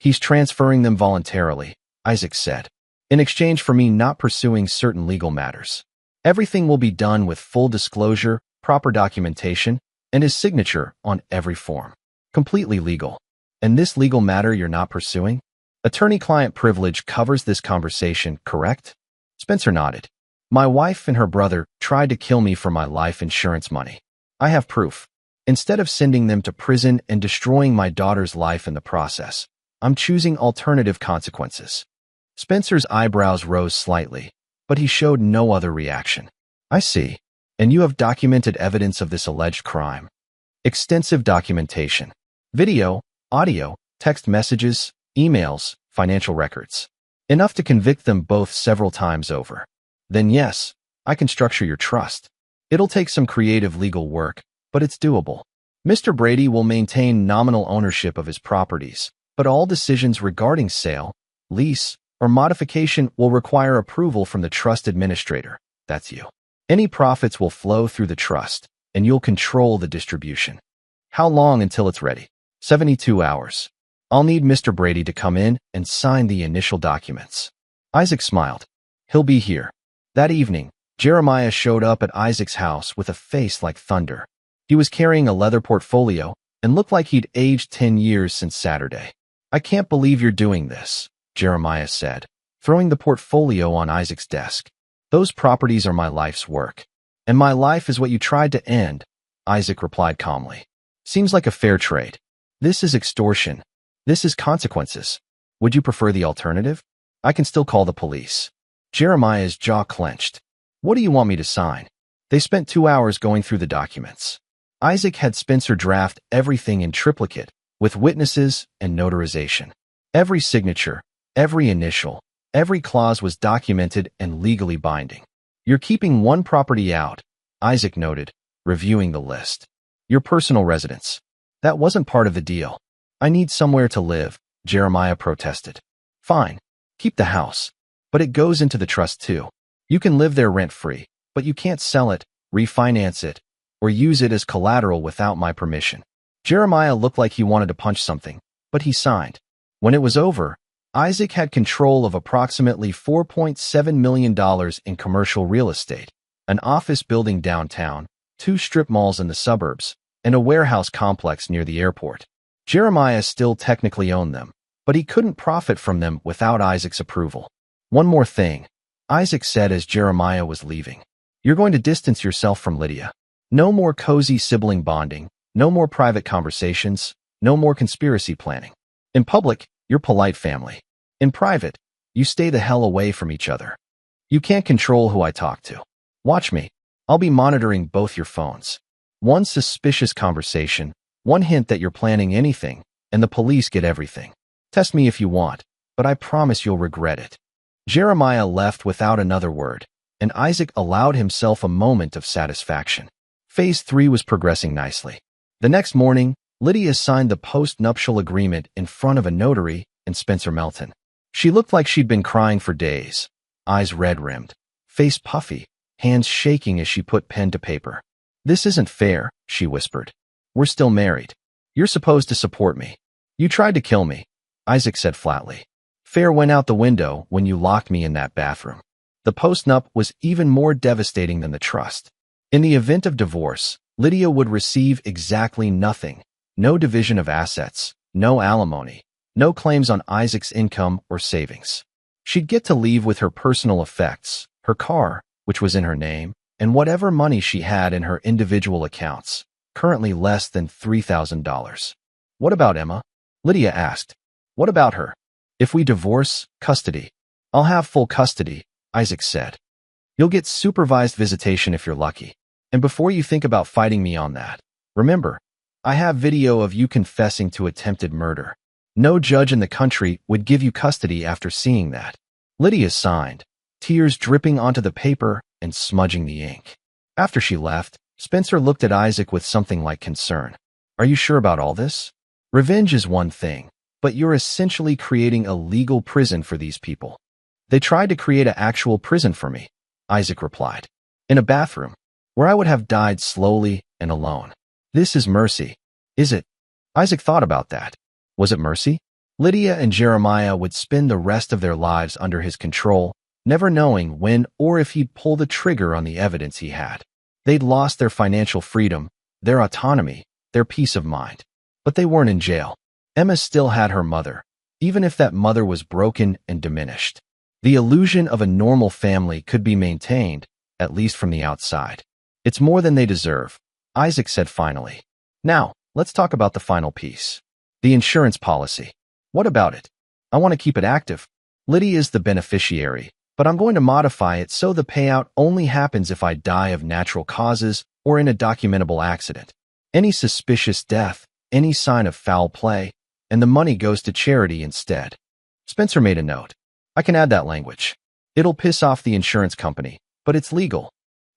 he's transferring them voluntarily, Isaac said, in exchange for me not pursuing certain legal matters. Everything will be done with full disclosure, proper documentation, and his signature on every form. Completely legal. And this legal matter you're not pursuing? Attorney-client privilege covers this conversation, correct? Spencer nodded. My wife and her brother tried to kill me for my life insurance money. I have proof. Instead of sending them to prison and destroying my daughter's life in the process, I'm choosing alternative consequences. Spencer's eyebrows rose slightly, but he showed no other reaction. I see. And you have documented evidence of this alleged crime. Extensive documentation. Video, audio, text messages, emails, financial records. Enough to convict them both several times over. Then yes, I can structure your trust. It'll take some creative legal work, but it's doable. Mr. Brady will maintain nominal ownership of his properties, but all decisions regarding sale, lease, or modification will require approval from the trust administrator. That's you. Any profits will flow through the trust, and you'll control the distribution. How long until it's ready? 72 hours. I'll need Mr. Brady to come in and sign the initial documents. Isaac smiled. He'll be here. That evening, Jeremiah showed up at Isaac's house with a face like thunder. He was carrying a leather portfolio and looked like he'd aged 10 years since Saturday. I can't believe you're doing this, Jeremiah said, throwing the portfolio on Isaac's desk. Those properties are my life's work. And my life is what you tried to end, Isaac replied calmly. Seems like a fair trade. This is extortion. This is consequences. Would you prefer the alternative? I can still call the police. Jeremiah's jaw clenched. What do you want me to sign? They spent 2 hours going through the documents. Isaac had Spencer draft everything in triplicate, with witnesses and notarization. Every signature, every initial, every clause was documented and legally binding. You're keeping one property out, Isaac noted, reviewing the list. Your personal residence. That wasn't part of the deal. I need somewhere to live, Jeremiah protested. Fine. Keep the house. But it goes into the trust too. You can live there rent-free, but you can't sell it, refinance it, or use it as collateral without my permission. Jeremiah looked like he wanted to punch something, but he signed. When it was over, Isaac had control of approximately $4.7 million in commercial real estate, an office building downtown, 2 strip malls in the suburbs, and a warehouse complex near the airport. Jeremiah still technically owned them, but he couldn't profit from them without Isaac's approval. One more thing, Isaac said as Jeremiah was leaving. You're going to distance yourself from Lydia. No more cozy sibling bonding, no more private conversations, no more conspiracy planning. In public, you're polite family. In private, you stay the hell away from each other. You can't control who I talk to. Watch me. I'll be monitoring both your phones. One suspicious conversation, one hint that you're planning anything, and the police get everything. Test me if you want, but I promise you'll regret it. Jeremiah left without another word, and Isaac allowed himself a moment of satisfaction. Phase 3 was progressing nicely. The next morning, Lydia signed the post-nuptial agreement in front of a notary and Spencer Melton. She looked like she'd been crying for days, eyes red-rimmed, face puffy, hands shaking as she put pen to paper. This isn't fair, she whispered. We're still married. You're supposed to support me. You tried to kill me, Isaac said flatly. Fair went out the window when you locked me in that bathroom. The postnup was even more devastating than the trust. In the event of divorce, Lydia would receive exactly nothing. No division of assets, no alimony, no claims on Isaac's income or savings. She'd get to leave with her personal effects, her car, which was in her name, and whatever money she had in her individual accounts, currently less than $3,000. What about Emma? Lydia asked. What about her? If we divorce, custody. I'll have full custody, Isaac said. You'll get supervised visitation if you're lucky. And before you think about fighting me on that, remember, I have video of you confessing to attempted murder. No judge in the country would give you custody after seeing that. Lydia signed, tears dripping onto the paper and smudging the ink. After she left, Spencer looked at Isaac with something like concern. Are you sure about all this? Revenge is one thing, but you're essentially creating a legal prison for these people. They tried to create an actual prison for me, Isaac replied. In a bathroom, where I would have died slowly and alone. This is mercy, is it? Isaac thought about that. Was it mercy? Lydia and Jeremiah would spend the rest of their lives under his control, never knowing when or if he'd pull the trigger on the evidence he had. They'd lost their financial freedom, their autonomy, their peace of mind. But they weren't in jail. Emma still had her mother, even if that mother was broken and diminished. The illusion of a normal family could be maintained, at least from the outside. It's more than they deserve, Isaac said finally. Now, let's talk about the final piece. The insurance policy. What about it? I want to keep it active. Lydia is the beneficiary, but I'm going to modify it so the payout only happens if I die of natural causes or in a documentable accident. Any suspicious death, any sign of foul play, and the money goes to charity instead. Spencer made a note. I can add that language. It'll piss off the insurance company, but it's legal.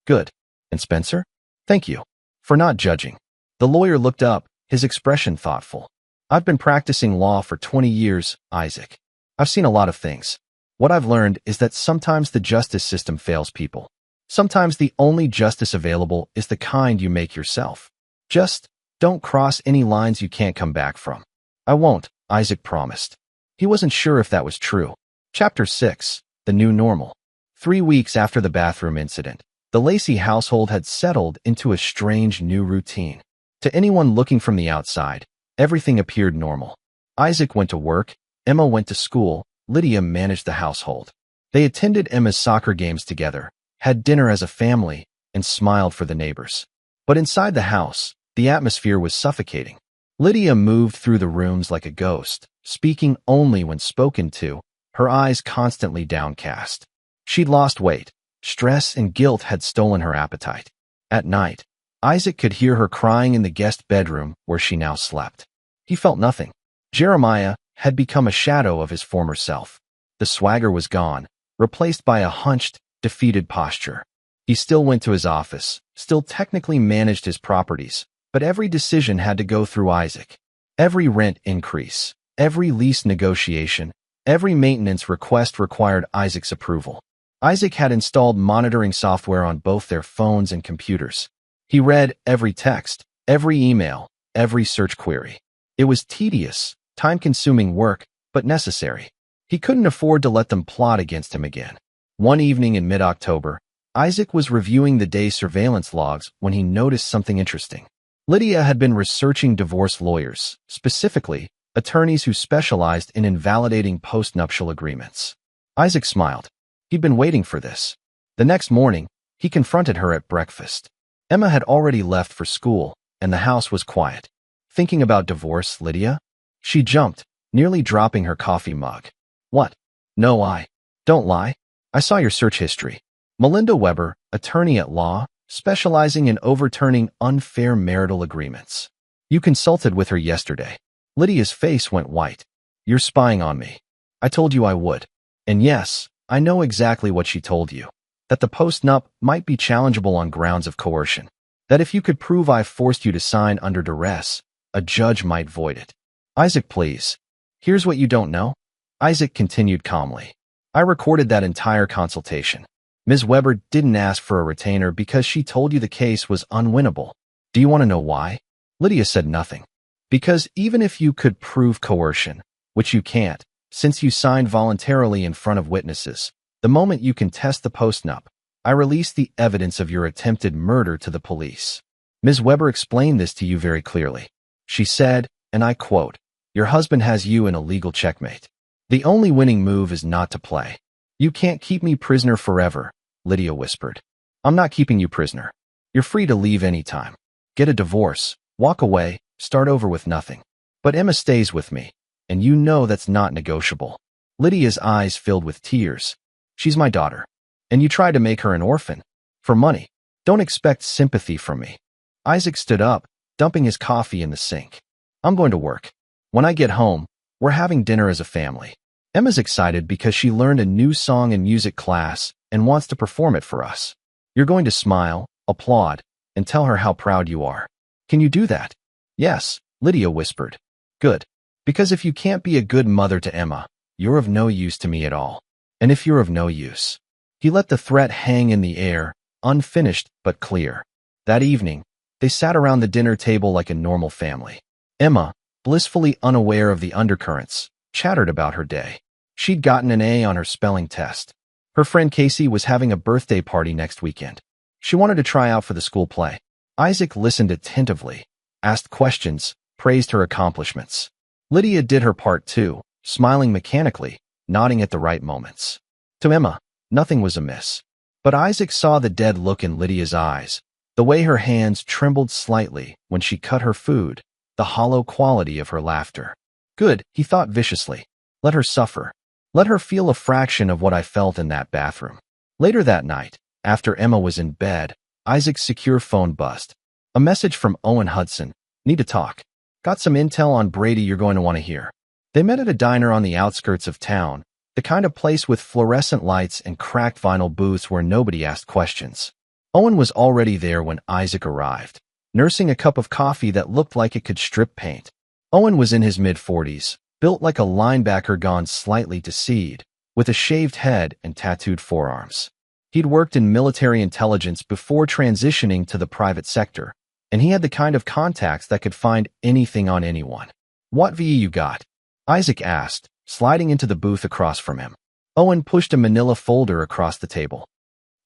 Good. And Spencer? Thank you for not judging. The lawyer looked up, his expression thoughtful. I've been practicing law for 20 years, Isaac. I've seen a lot of things. What I've learned is that sometimes the justice system fails people. Sometimes the only justice available is the kind you make yourself. Just don't cross any lines you can't come back from. I won't, Isaac promised. He wasn't sure if that was true. Chapter 6. The New Normal. 3 weeks after the bathroom incident, the Lacey household had settled into a strange new routine. To anyone looking from the outside, everything appeared normal. Isaac went to work, Emma went to school, Lydia managed the household. They attended Emma's soccer games together, had dinner as a family, and smiled for the neighbors. But inside the house, the atmosphere was suffocating. Lydia moved through the rooms like a ghost, speaking only when spoken to, her eyes constantly downcast. She'd lost weight. Stress and guilt had stolen her appetite. At night, Isaac could hear her crying in the guest bedroom where she now slept. He felt nothing. Jeremiah had become a shadow of his former self. The swagger was gone, replaced by a hunched, defeated posture. He still went to his office, still technically managed his properties, but every decision had to go through Isaac. Every rent increase, every lease negotiation, every maintenance request required Isaac's approval. Isaac had installed monitoring software on both their phones and computers. He read every text, every email, every search query. It was tedious, time-consuming work, but necessary. He couldn't afford to let them plot against him again. One evening in mid-October, Isaac was reviewing the day's surveillance logs when he noticed something interesting. Lydia had been researching divorce lawyers, specifically attorneys who specialized in invalidating postnuptial agreements. Isaac smiled. He'd been waiting for this. The next morning, he confronted her at breakfast. Emma had already left for school, and the house was quiet. Thinking about divorce, Lydia? She jumped, nearly dropping her coffee mug. What? No, don't lie. I saw your search history. Melinda Weber, attorney at law, specializing in overturning unfair marital agreements. You consulted with her yesterday. Lydia's face went white. You're spying on me. I told you I would. And yes, I know exactly what she told you. That the postnup might be challengeable on grounds of coercion. That if you could prove I forced you to sign under duress, a judge might void it. Isaac, please. Here's what you don't know. Isaac continued calmly. I recorded that entire consultation. Ms. Weber didn't ask for a retainer because she told you the case was unwinnable. Do you want to know why? Lydia said nothing. Because even if you could prove coercion, which you can't, since you signed voluntarily in front of witnesses, the moment you contest the postnup, I release the evidence of your attempted murder to the police. Ms. Weber explained this to you very clearly. She said, and I quote, your husband has you in a legal checkmate. The only winning move is not to play. You can't keep me prisoner forever, Lydia whispered. I'm not keeping you prisoner. You're free to leave anytime. Get a divorce, walk away, start over with nothing. But Emma stays with me, and you know that's not negotiable. Lydia's eyes filled with tears. She's my daughter. And you tried to make her an orphan. For money. Don't expect sympathy from me. Isaac stood up, dumping his coffee in the sink. I'm going to work. When I get home, we're having dinner as a family. Emma's excited because she learned a new song in music class and wants to perform it for us. You're going to smile, applaud, and tell her how proud you are. Can you do that? Yes, Lydia whispered. Good. Because if you can't be a good mother to Emma, you're of no use to me at all. And if you're of no use. He let the threat hang in the air, unfinished but clear. That evening, they sat around the dinner table like a normal family. Emma, blissfully unaware of the undercurrents, chattered about her day. She'd gotten an A on her spelling test. Her friend Casey was having a birthday party next weekend. She wanted to try out for the school play. Isaac listened attentively, asked questions, praised her accomplishments. Lydia did her part too, smiling mechanically, nodding at the right moments. To Emma, nothing was amiss. But Isaac saw the dead look in Lydia's eyes, the way her hands trembled slightly when she cut her food, the hollow quality of her laughter. Good, he thought viciously. Let her suffer. Let her feel a fraction of what I felt in that bathroom. Later that night, after Emma was in bed, Isaac's secure phone buzzed. A message from Owen Hudson. Need to talk. Got some intel on Brady you're going to want to hear. They met at a diner on the outskirts of town, the kind of place with fluorescent lights and cracked vinyl booths where nobody asked questions. Owen was already there when Isaac arrived, nursing a cup of coffee that looked like it could strip paint. Owen was in his mid-40s, built like a linebacker gone slightly to seed, with a shaved head and tattooed forearms. He'd worked in military intelligence before transitioning to the private sector, and he had the kind of contacts that could find anything on anyone. What VE you got? Isaac asked, sliding into the booth across from him. Owen pushed a manila folder across the table.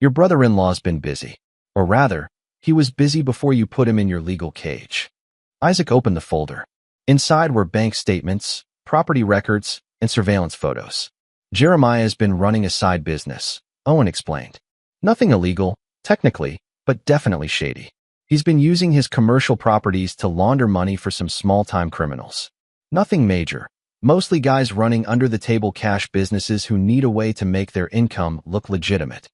Your brother-in-law's been busy. Or rather, he was busy before you put him in your legal cage. Isaac opened the folder. Inside were bank statements, property records, and surveillance photos. Jeremiah's been running a side business, Owen explained. Nothing illegal, technically, but definitely shady. He's been using his commercial properties to launder money for some small-time criminals. Nothing major. Mostly guys running under-the-table cash businesses who need a way to make their income look legitimate.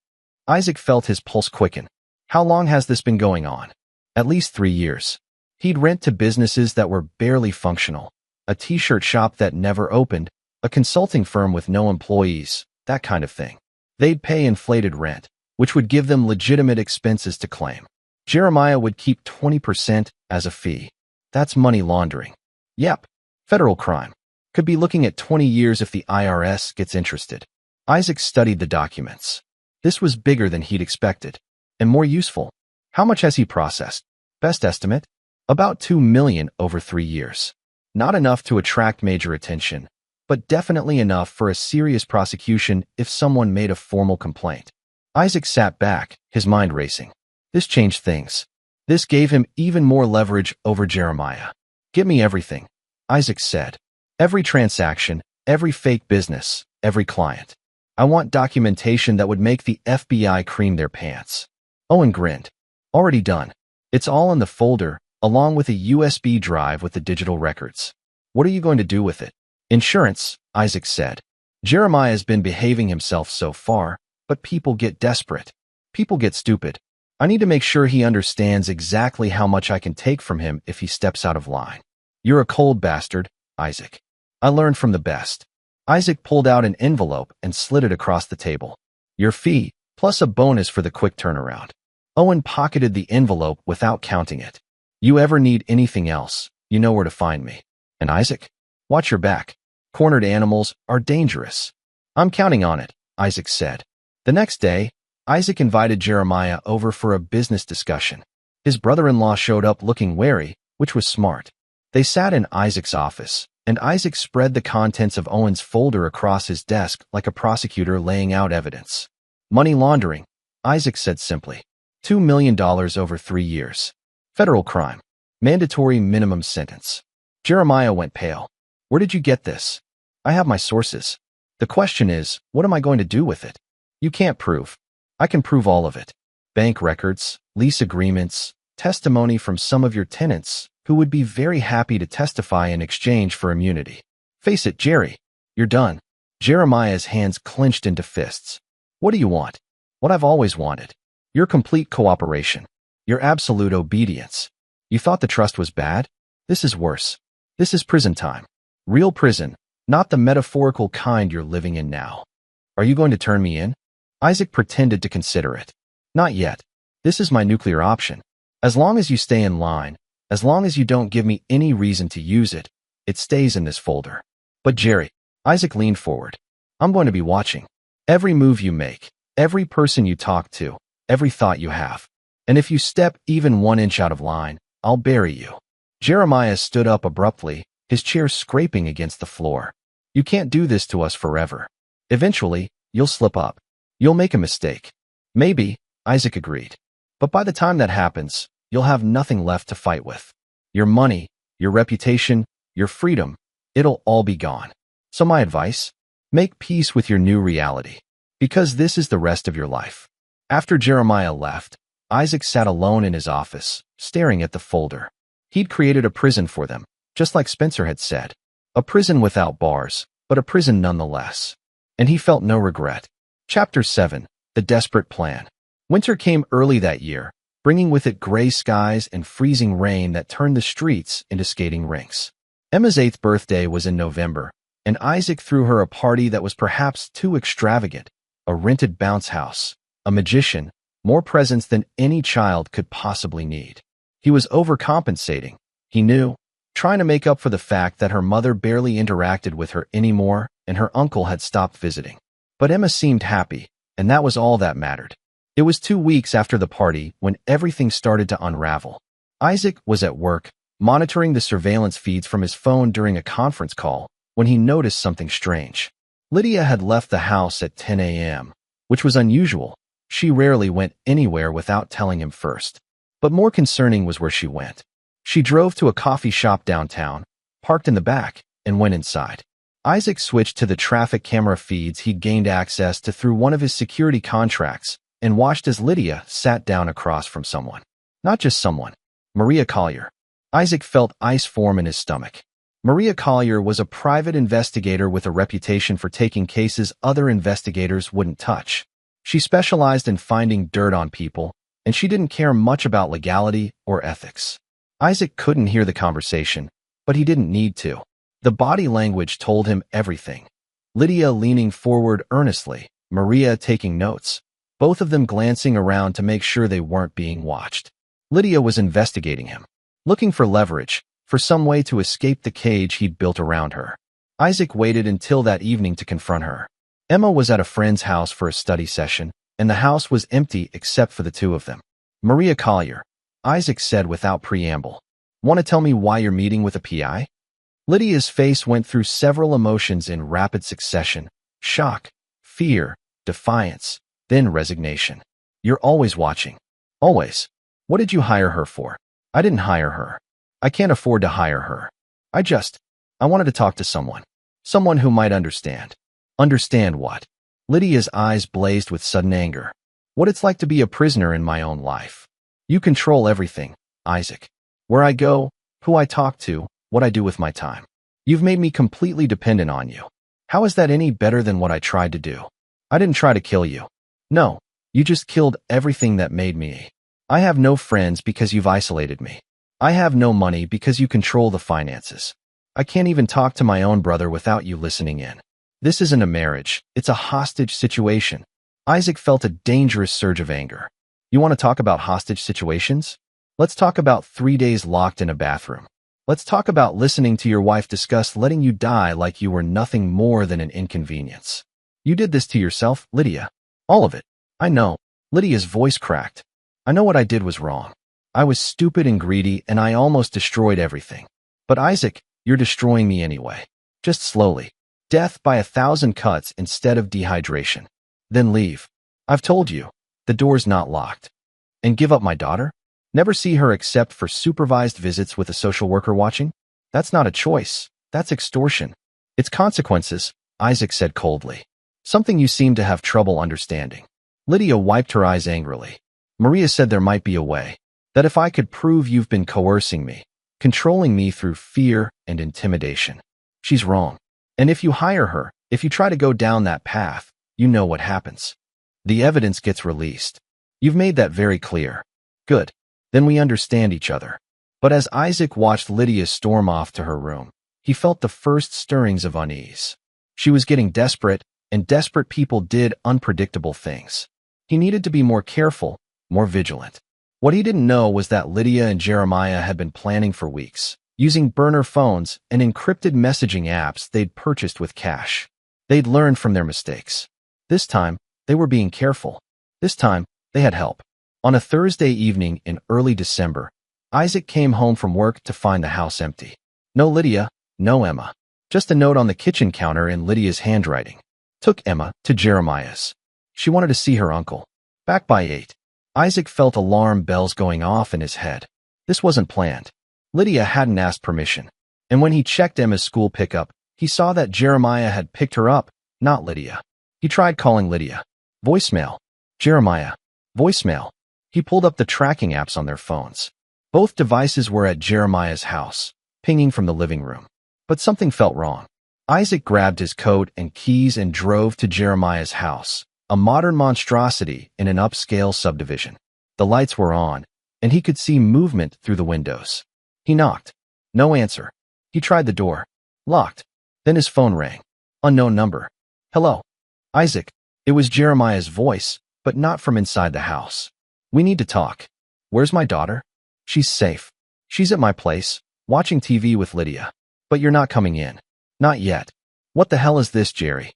Isaac felt his pulse quicken. How long has this been going on? At least 3 years. He'd rent to businesses that were barely functional, a t-shirt shop that never opened, a consulting firm with no employees, that kind of thing. They'd pay inflated rent, which would give them legitimate expenses to claim. Jeremiah would keep 20% as a fee. That's money laundering. Yep, federal crime. Could be looking at 20 years if the IRS gets interested. Isaac studied the documents. This was bigger than he'd expected, and more useful. How much has he processed? Best estimate? About $2 million over 3 years. Not enough to attract major attention, but definitely enough for a serious prosecution if someone made a formal complaint. Isaac sat back, his mind racing. This changed things. This gave him even more leverage over Jeremiah. Give me everything, Isaac said. Every transaction, every fake business, every client. I want documentation that would make the FBI cream their pants. Owen grinned. Already done. It's all in the folder, along with a USB drive with the digital records. What are you going to do with it? Insurance, Isaac said. Jeremiah's been behaving himself so far, but people get desperate. People get stupid. I need to make sure he understands exactly how much I can take from him if he steps out of line. You're a cold bastard, Isaac. I learned from the best. Isaac pulled out an envelope and slid it across the table. Your fee, plus a bonus for the quick turnaround. Owen pocketed the envelope without counting it. You ever need anything else, you know where to find me. And Isaac? Watch your back. Cornered animals are dangerous. I'm counting on it, Isaac said. The next day, Isaac invited Jeremiah over for a business discussion. His brother-in-law showed up looking wary, which was smart. They sat in Isaac's office, and Isaac spread the contents of Owen's folder across his desk like a prosecutor laying out evidence. Money laundering, Isaac said simply. $2 million over 3 years. Federal crime. Mandatory minimum sentence. Jeremiah went pale. Where did you get this? I have my sources. The question is, what am I going to do with it? You can't prove. I can prove all of it. Bank records, lease agreements, testimony from some of your tenants, who would be very happy to testify in exchange for immunity. Face it, Jerry. You're done. Jeremiah's hands clenched into fists. What do you want? What I've always wanted. Your complete cooperation. Your absolute obedience. You thought the trust was bad? This is worse. This is prison time. Real prison, not the metaphorical kind you're living in now. Are you going to turn me in? Isaac pretended to consider it. Not yet. This is my nuclear option. As long as you stay in line, as long as you don't give me any reason to use it, It stays in this folder. But Jerry, Isaac leaned forward. I'm going to be watching. Every move you make, every person you talk to, every thought you have. And if you step even 1 inch out of line, I'll bury you. Jeremiah stood up abruptly, his chair scraping against the floor. You can't do this to us forever. Eventually, you'll slip up. You'll make a mistake. Maybe, Isaac agreed. But by the time that happens, you'll have nothing left to fight with. Your money, your reputation, your freedom, it'll all be gone. So my advice? Make peace with your new reality. Because this is the rest of your life. After Jeremiah left, Isaac sat alone in his office, staring at the folder. He'd created a prison for them, just like Spencer had said. A prison without bars, but a prison nonetheless. And he felt no regret. Chapter 7. The Desperate Plan. Winter came early that year, bringing with it gray skies and freezing rain that turned the streets into skating rinks. Emma's 8th birthday was in November, and Isaac threw her a party that was perhaps too extravagant. A rented bounce house, a magician, more presents than any child could possibly need. He was overcompensating, he knew, trying to make up for the fact that her mother barely interacted with her anymore and her uncle had stopped visiting. But Emma seemed happy, and that was all that mattered. It was 2 weeks after the party when everything started to unravel. Isaac was at work, monitoring the surveillance feeds from his phone during a conference call, when he noticed something strange. Lydia had left the house at 10 a.m., which was unusual. She rarely went anywhere without telling him first. But more concerning was where she went. She drove to a coffee shop downtown, parked in the back, and went inside. Isaac switched to the traffic camera feeds he'd gained access to through one of his security contracts and watched as Lydia sat down across from someone. Not just someone. Maria Collier. Isaac felt ice form in his stomach. Maria Collier was a private investigator with a reputation for taking cases other investigators wouldn't touch. She specialized in finding dirt on people, and she didn't care much about legality or ethics. Isaac couldn't hear the conversation, but he didn't need to. The body language told him everything. Lydia leaning forward earnestly, Maria taking notes, both of them glancing around to make sure they weren't being watched. Lydia was investigating him, looking for leverage, for some way to escape the cage he'd built around her. Isaac waited until that evening to confront her. Emma was at a friend's house for a study session, and the house was empty except for the two of them. Maria Collier, Isaac said without preamble. Want to tell me why you're meeting with a PI? Lydia's face went through several emotions in rapid succession. Shock, fear, defiance, then resignation. You're always watching. Always. What did you hire her for? I didn't hire her. I can't afford to hire her. I wanted to talk to someone. Someone who might understand. Understand what? Lydia's eyes blazed with sudden anger. What it's like to be a prisoner in my own life. You control everything, Isaac. Where I go, who I talk to, what I do with my time. You've made me completely dependent on you. How is that any better than what I tried to do? I didn't try to kill you. No, you just killed everything that made me. I have no friends because you've isolated me. I have no money because you control the finances. I can't even talk to my own brother without you listening in. This isn't a marriage, it's a hostage situation. Isaac felt a dangerous surge of anger. You want to talk about hostage situations? Let's talk about 3 days locked in a bathroom. Let's talk about listening to your wife discuss letting you die like you were nothing more than an inconvenience. You did this to yourself, Lydia. All of it. I know. Lydia's voice cracked. I know what I did was wrong. I was stupid and greedy, and I almost destroyed everything. But Isaac, you're destroying me anyway. Just slowly. Death by 1,000 cuts instead of dehydration. Then leave. I've told you. The door's not locked. And give up my daughter? Never see her except for supervised visits with a social worker watching? That's not a choice. That's extortion. It's consequences, Isaac said coldly. Something you seem to have trouble understanding. Lydia wiped her eyes angrily. Maria said there might be a way. That if I could prove you've been coercing me, controlling me through fear and intimidation. She's wrong. And if you hire her, if you try to go down that path, you know what happens. The evidence gets released. You've made that very clear. Good. Then we understand each other. But as Isaac watched Lydia storm off to her room, he felt the first stirrings of unease. She was getting desperate, and desperate people did unpredictable things. He needed to be more careful, more vigilant. What he didn't know was that Lydia and Jeremiah had been planning for weeks, using burner phones and encrypted messaging apps they'd purchased with cash. They'd learned from their mistakes. This time, they were being careful. This time, they had help. On a Thursday evening in early December, Isaac came home from work to find the house empty. No Lydia, no Emma. Just a note on the kitchen counter in Lydia's handwriting. Took Emma to Jeremiah's. She wanted to see her uncle. Back by 8. Isaac felt alarm bells going off in his head. This wasn't planned. Lydia hadn't asked permission. And when he checked Emma's school pickup, he saw that Jeremiah had picked her up, not Lydia. He tried calling Lydia. Voicemail. Jeremiah. Voicemail. He pulled up the tracking apps on their phones. Both devices were at Jeremiah's house, pinging from the living room. But something felt wrong. Isaac grabbed his coat and keys and drove to Jeremiah's house, a modern monstrosity in an upscale subdivision. The lights were on, and he could see movement through the windows. He knocked. No answer. He tried the door. Locked. Then his phone rang. Unknown number. Hello. Isaac. It was Jeremiah's voice, but not from inside the house. We need to talk. Where's my daughter? She's safe. She's at my place, watching TV with Lydia. But you're not coming in. Not yet. What the hell is this, Jerry?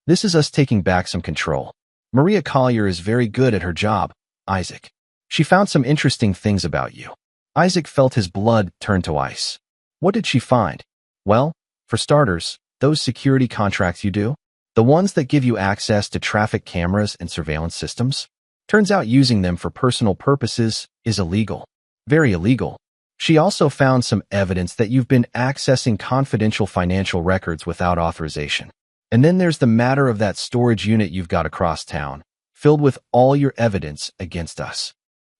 This is us taking back some control. Maria Collier is very good at her job, Isaac. She found some interesting things about you. Isaac felt his blood turn to ice. What did she find? Well, for starters, those security contracts you do, the ones that give you access to traffic cameras and surveillance systems, turns out using them for personal purposes is illegal. Very illegal. She also found some evidence that you've been accessing confidential financial records without authorization. And then there's the matter of that storage unit you've got across town, filled with all your evidence against us.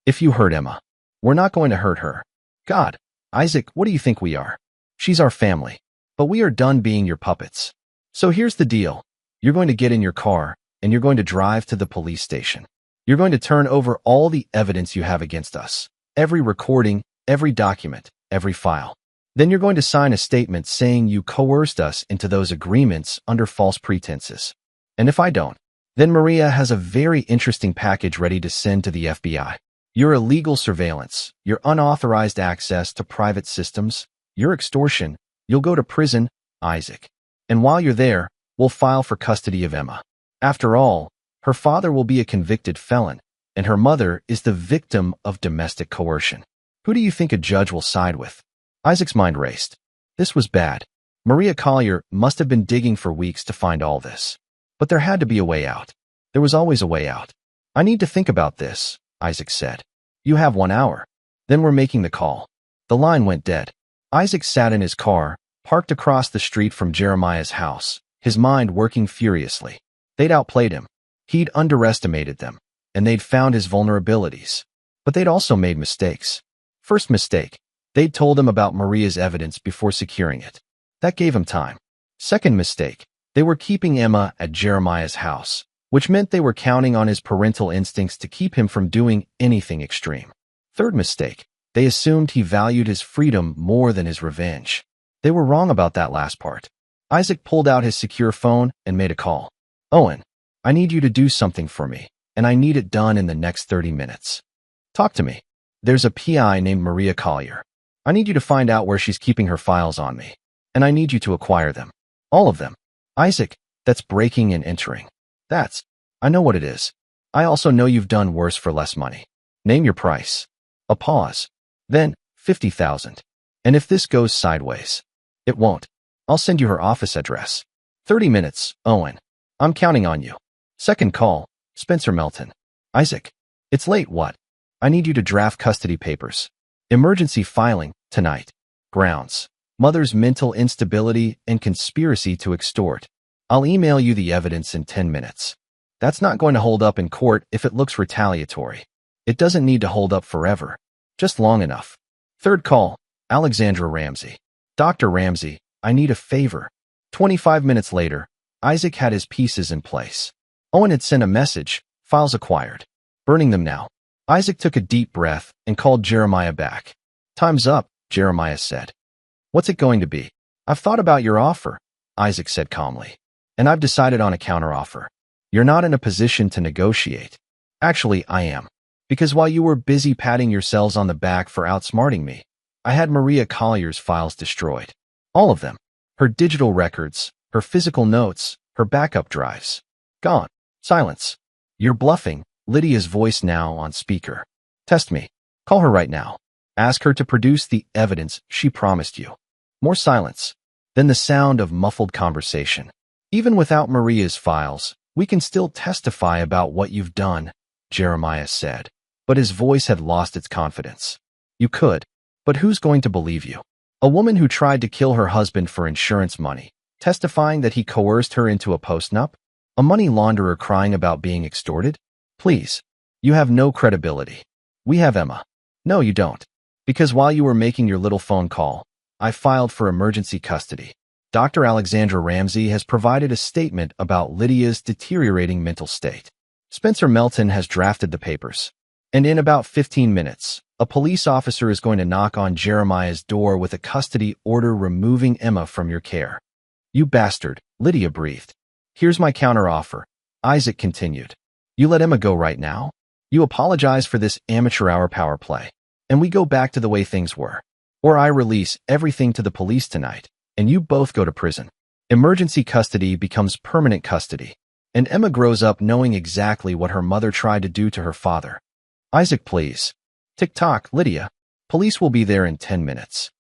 If you hurt Emma, we're not going to hurt her. God, Isaac, what do you think we are? She's our family, but we are done being your puppets. So here's the deal. You're going to get in your car, and you're going to drive to the police station. You're going to turn over all the evidence you have against us. Every recording, every document, every file. Then you're going to sign a statement saying you coerced us into those agreements under false pretenses. And if I don't, then Maria has a very interesting package ready to send to the FBI. Your illegal surveillance, your unauthorized access to private systems, your extortion, you'll go to prison, Isaac. And while you're there, we'll file for custody of Emma. After all, her father will be a convicted felon, and her mother is the victim of domestic coercion. Who do you think a judge will side with? Isaac's mind raced. This was bad. Maria Collier must have been digging for weeks to find all this. But there had to be a way out. There was always a way out. I need to think about this, Isaac said. You have 1 hour. Then we're making the call. The line went dead. Isaac sat in his car, parked across the street from Jeremiah's house, his mind working furiously. They'd outplayed him. He'd underestimated them, and they'd found his vulnerabilities. But they'd also made mistakes. First mistake, they'd told him about Maria's evidence before securing it. That gave him time. Second mistake, they were keeping Emma at Jeremiah's house, which meant they were counting on his parental instincts to keep him from doing anything extreme. Third mistake, they assumed he valued his freedom more than his revenge. They were wrong about that last part. Isaac pulled out his secure phone and made a call. Owen, I need you to do something for me, and I need it done in the next 30 minutes. Talk to me. There's a PI named Maria Collier. I need you to find out where she's keeping her files on me, and I need you to acquire them. All of them. Isaac, that's breaking and entering. I know what it is. I also know you've done worse for less money. Name your price. A pause. Then, 50,000. And if this goes sideways, it won't. I'll send you her office address. 30 minutes, Owen. I'm counting on you. Second call, Spencer Melton. Isaac, it's late, what? I need you to draft custody papers. Emergency filing, tonight. Grounds. Mother's mental instability and conspiracy to extort. I'll email you the evidence in 10 minutes. That's not going to hold up in court if it looks retaliatory. It doesn't need to hold up forever. Just long enough. Third call, Alexandra Ramsey. Dr. Ramsey, I need a favor. 25 minutes later, Isaac had his pieces in place. Owen had sent a message, files acquired. Burning them now. Isaac took a deep breath and called Jeremiah back. Time's up, Jeremiah said. What's it going to be? I've thought about your offer, Isaac said calmly. And I've decided on a counteroffer. You're not in a position to negotiate. Actually, I am. Because while you were busy patting yourselves on the back for outsmarting me, I had Maria Collier's files destroyed. All of them. Her digital records, her physical notes, her backup drives. Gone. Silence. You're bluffing. Lydia's voice now on speaker. Test me. Call her right now. Ask her to produce the evidence she promised you. More silence. Then the sound of muffled conversation. Even without Maria's files, we can still testify about what you've done, Jeremiah said. But his voice had lost its confidence. You could, but who's going to believe you? A woman who tried to kill her husband for insurance money, testifying that he coerced her into a postnup? A money launderer crying about being extorted? Please. You have no credibility. We have Emma. No, you don't. Because while you were making your little phone call, I filed for emergency custody. Dr. Alexandra Ramsey has provided a statement about Lydia's deteriorating mental state. Spencer Melton has drafted the papers. And in about 15 minutes, a police officer is going to knock on Jeremiah's door with a custody order removing Emma from your care. You bastard, Lydia breathed. Here's my counteroffer, Isaac continued. You let Emma go right now? You apologize for this amateur hour power play, and we go back to the way things were. Or I release everything to the police tonight, and you both go to prison. Emergency custody becomes permanent custody, and Emma grows up knowing exactly what her mother tried to do to her father. Isaac, please. Tick-tock, Lydia. Police will be there in 10 minutes.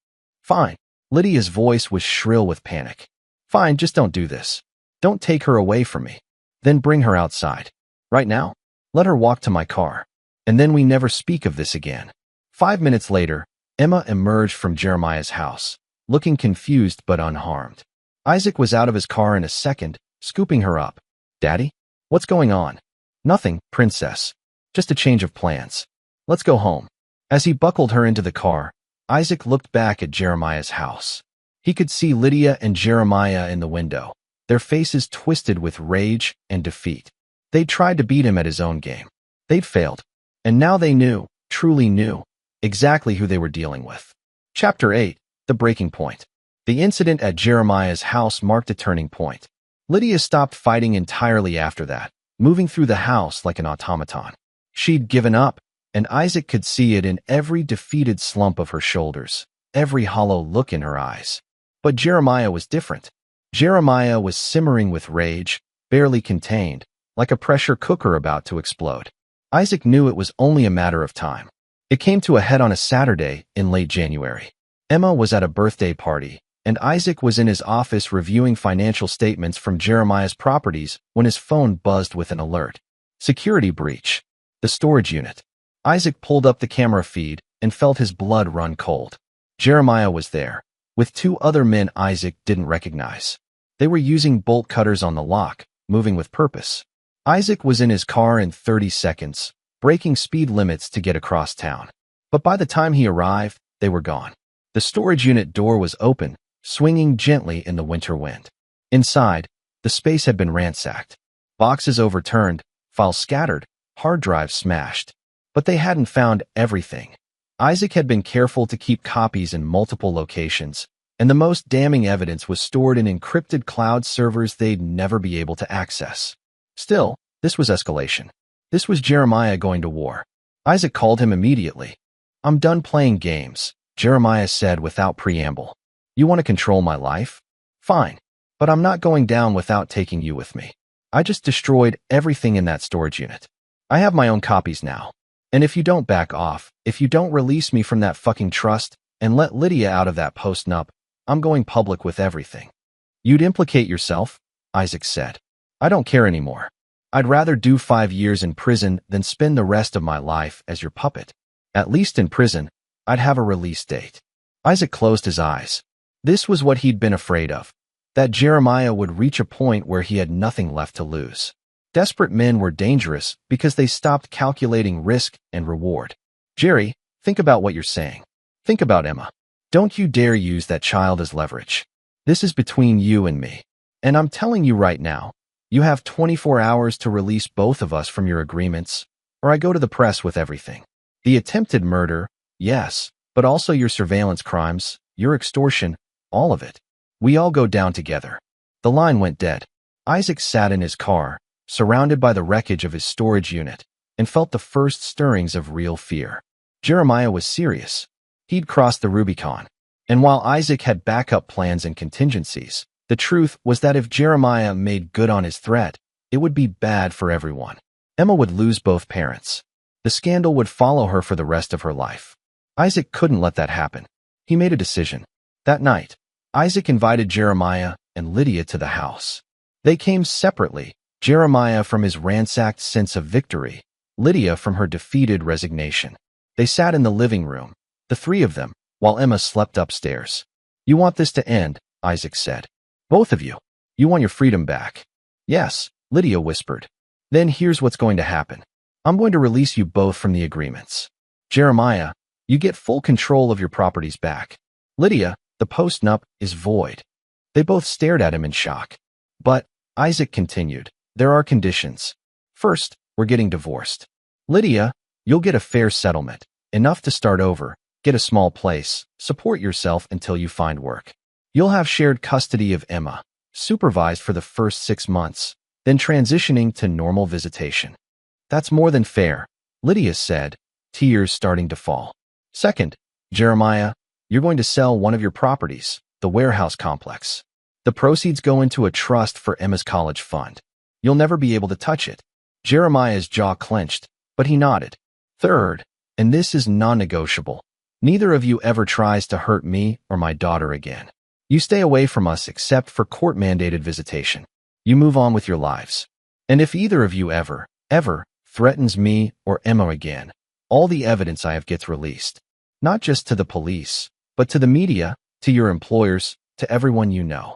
Fine. Lydia's voice was shrill with panic. Fine, just don't do this. Don't take her away from me. Then bring her outside. Right now? Let her walk to my car. And then we never speak of this again. 5 minutes later, Emma emerged from Jeremiah's house, looking confused but unharmed. Isaac was out of his car in a second, scooping her up. Daddy? What's going on? Nothing, princess. Just a change of plans. Let's go home. As he buckled her into the car, Isaac looked back at Jeremiah's house. He could see Lydia and Jeremiah in the window, their faces twisted with rage and defeat. They'd tried to beat him at his own game. They'd failed. And now they knew, truly knew, exactly who they were dealing with. Chapter 8, The Breaking Point. The incident at Jeremiah's house marked a turning point. Lydia stopped fighting entirely after that, moving through the house like an automaton. She'd given up, and Isaac could see it in every defeated slump of her shoulders, every hollow look in her eyes. But Jeremiah was different. Jeremiah was simmering with rage, barely contained, like a pressure cooker about to explode. Isaac knew it was only a matter of time. It came to a head on a Saturday in late January. Emma was at a birthday party, and Isaac was in his office reviewing financial statements from Jeremiah's properties when his phone buzzed with an alert. Security breach. The storage unit. Isaac pulled up the camera feed and felt his blood run cold. Jeremiah was there, with two other men Isaac didn't recognize. They were using bolt cutters on the lock, moving with purpose. Isaac was in his car in 30 seconds, breaking speed limits to get across town. But by the time he arrived, they were gone. The storage unit door was open, swinging gently in the winter wind. Inside, the space had been ransacked. Boxes overturned, files scattered, hard drives smashed. But they hadn't found everything. Isaac had been careful to keep copies in multiple locations, and the most damning evidence was stored in encrypted cloud servers they'd never be able to access. Still, this was escalation. This was Jeremiah going to war. Isaac called him immediately. I'm done playing games, Jeremiah said without preamble. You want to control my life? Fine. But I'm not going down without taking you with me. I just destroyed everything in that storage unit. I have my own copies now. And if you don't back off, if you don't release me from that fucking trust and let Lydia out of that post-nup, I'm going public with everything. You'd implicate yourself, Isaac said. I don't care anymore. I'd rather do 5 years in prison than spend the rest of my life as your puppet. At least in prison, I'd have a release date. Isaac closed his eyes. This was what he'd been afraid of, that Jeremiah would reach a point where he had nothing left to lose. Desperate men were dangerous because they stopped calculating risk and reward. Jerry, think about what you're saying. Think about Emma. Don't you dare use that child as leverage. This is between you and me. And I'm telling you right now, you have 24 hours to release both of us from your agreements, or I go to the press with everything. The attempted murder, yes, but also your surveillance crimes, your extortion, all of it. We all go down together. The line went dead. Isaac sat in his car, surrounded by the wreckage of his storage unit, and felt the first stirrings of real fear. Jeremiah was serious. He'd crossed the Rubicon. And while Isaac had backup plans and contingencies, the truth was that if Jeremiah made good on his threat, it would be bad for everyone. Emma would lose both parents. The scandal would follow her for the rest of her life. Isaac couldn't let that happen. He made a decision. That night, Isaac invited Jeremiah and Lydia to the house. They came separately, Jeremiah from his ransacked sense of victory, Lydia from her defeated resignation. They sat in the living room, the three of them, while Emma slept upstairs. "You want this to end," Isaac said. "Both of you. You want your freedom back." "Yes," Lydia whispered. "Then here's what's going to happen. I'm going to release you both from the agreements. Jeremiah, you get full control of your properties back. Lydia, the postnup is void." They both stared at him in shock. "But," Isaac continued, "there are conditions. First, we're getting divorced. Lydia, you'll get a fair settlement, enough to start over, get a small place, support yourself until you find work. You'll have shared custody of Emma, supervised for the first 6 months, then transitioning to normal visitation." "That's more than fair," Lydia said, tears starting to fall. "Second, Jeremiah, you're going to sell one of your properties, the warehouse complex. The proceeds go into a trust for Emma's college fund. You'll never be able to touch it." Jeremiah's jaw clenched, but he nodded. "Third, and this is non-negotiable, neither of you ever tries to hurt me or my daughter again. You stay away from us except for court-mandated visitation. You move on with your lives. And if either of you ever threatens me or Emma again, all the evidence I have gets released. Not just to the police, but to the media, to your employers, to everyone you know."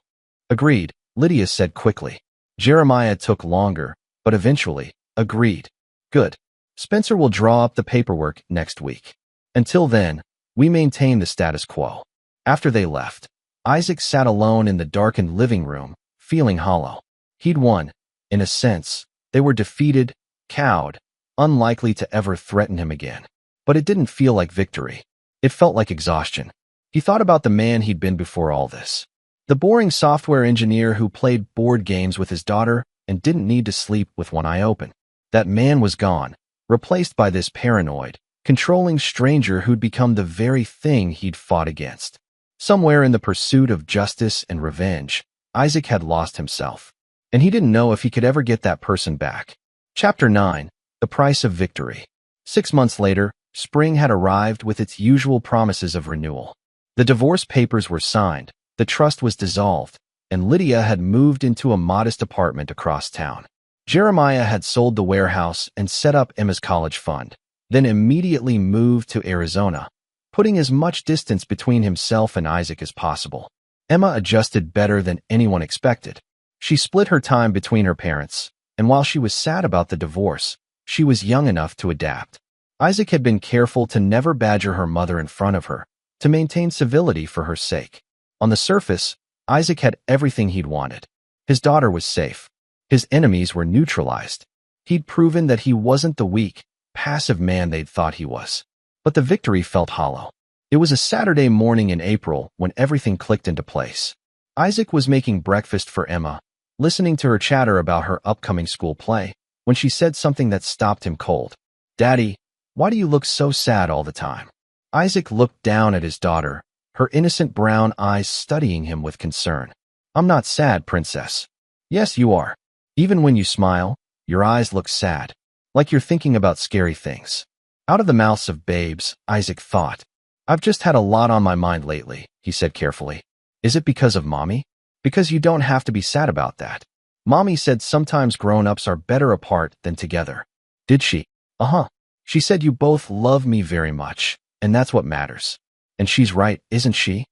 "Agreed," Lydia said quickly. Jeremiah took longer, but eventually agreed. "Good. Spencer will draw up the paperwork next week. Until then, we maintain the status quo." After they left, Isaac sat alone in the darkened living room, feeling hollow. He'd won. In a sense, they were defeated, cowed, unlikely to ever threaten him again. But it didn't feel like victory. It felt like exhaustion. He thought about the man he'd been before all this. The boring software engineer who played board games with his daughter and didn't need to sleep with one eye open. That man was gone, replaced by this paranoid, controlling stranger who'd become the very thing he'd fought against. Somewhere in the pursuit of justice and revenge, Isaac had lost himself, and he didn't know if he could ever get that person back. Chapter 9. The Price of Victory. 6 months later, spring had arrived with its usual promises of renewal. The divorce papers were signed, the trust was dissolved, and Lydia had moved into a modest apartment across town. Jeremiah had sold the warehouse and set up Emma's college fund, then immediately moved to Arizona, putting as much distance between himself and Isaac as possible. Emma adjusted better than anyone expected. She split her time between her parents, and while she was sad about the divorce, she was young enough to adapt. Isaac had been careful to never badger her mother in front of her, to maintain civility for her sake. On the surface, Isaac had everything he'd wanted. His daughter was safe. His enemies were neutralized. He'd proven that he wasn't the weak, passive man they'd thought he was. But the victory felt hollow. It was a Saturday morning in April when everything clicked into place. Isaac was making breakfast for Emma, listening to her chatter about her upcoming school play, when she said something that stopped him cold. "Daddy, why do you look so sad all the time?" Isaac looked down at his daughter, her innocent brown eyes studying him with concern. "I'm not sad, princess." "Yes, you are. Even when you smile, your eyes look sad, like you're thinking about scary things." Out of the mouths of babes, Isaac thought. "I've just had a lot on my mind lately," he said carefully. "Is it because of Mommy?" "Because you don't have to be sad about that. Mommy said sometimes grown-ups are better apart than together." "Did she?" "Uh-huh. She said you both love me very much, and that's what matters." "And she's right, isn't she?"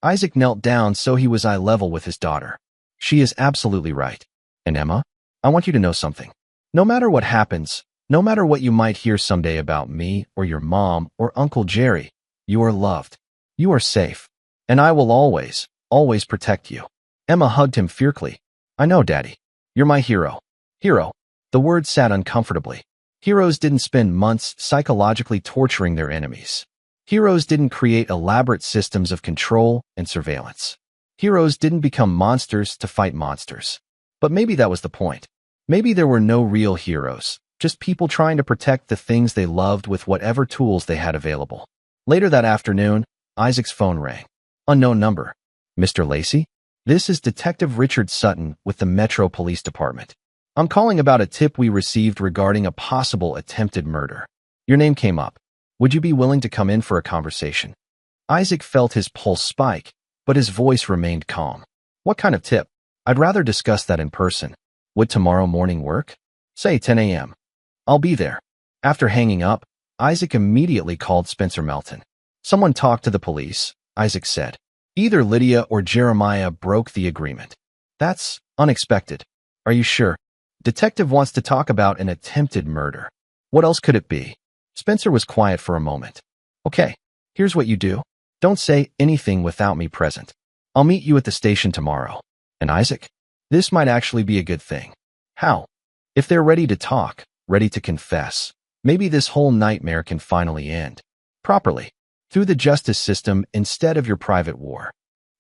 Isaac knelt down so he was eye level with his daughter. "She is absolutely right. And Emma, I want you to know something. No matter what happens, no matter what you might hear someday about me or your mom or Uncle Jerry, you are loved. You are safe. And I will always, always protect you." Emma hugged him fiercely. "I know, Daddy. You're my hero." Hero. The word sat uncomfortably. Heroes didn't spend months psychologically torturing their enemies. Heroes didn't create elaborate systems of control and surveillance. Heroes didn't become monsters to fight monsters. But maybe that was the point. Maybe there were no real heroes, just people trying to protect the things they loved with whatever tools they had available. Later that afternoon, Isaac's phone rang. Unknown number. Mr. Lacey? This is Detective Richard Sutton with the Metro Police Department. I'm calling about a tip we received regarding a possible attempted murder. Your name came up. Would you be willing to come in for a conversation? Isaac felt his pulse spike, but his voice remained calm. What kind of tip? I'd rather discuss that in person. Would tomorrow morning work? Say 10 a.m. I'll be there. After hanging up, Isaac immediately called Spencer Melton. Someone talked to the police, Isaac said. Either Lydia or Jeremiah broke the agreement. That's unexpected. Are you sure? Detective wants to talk about an attempted murder. What else could it be? Spencer was quiet for a moment. Okay, here's what you do. Don't say anything without me present. I'll meet you at the station tomorrow. And Isaac? This might actually be a good thing. How? If they're ready to talk, ready to confess, maybe this whole nightmare can finally end. Properly. Through the justice system instead of your private war.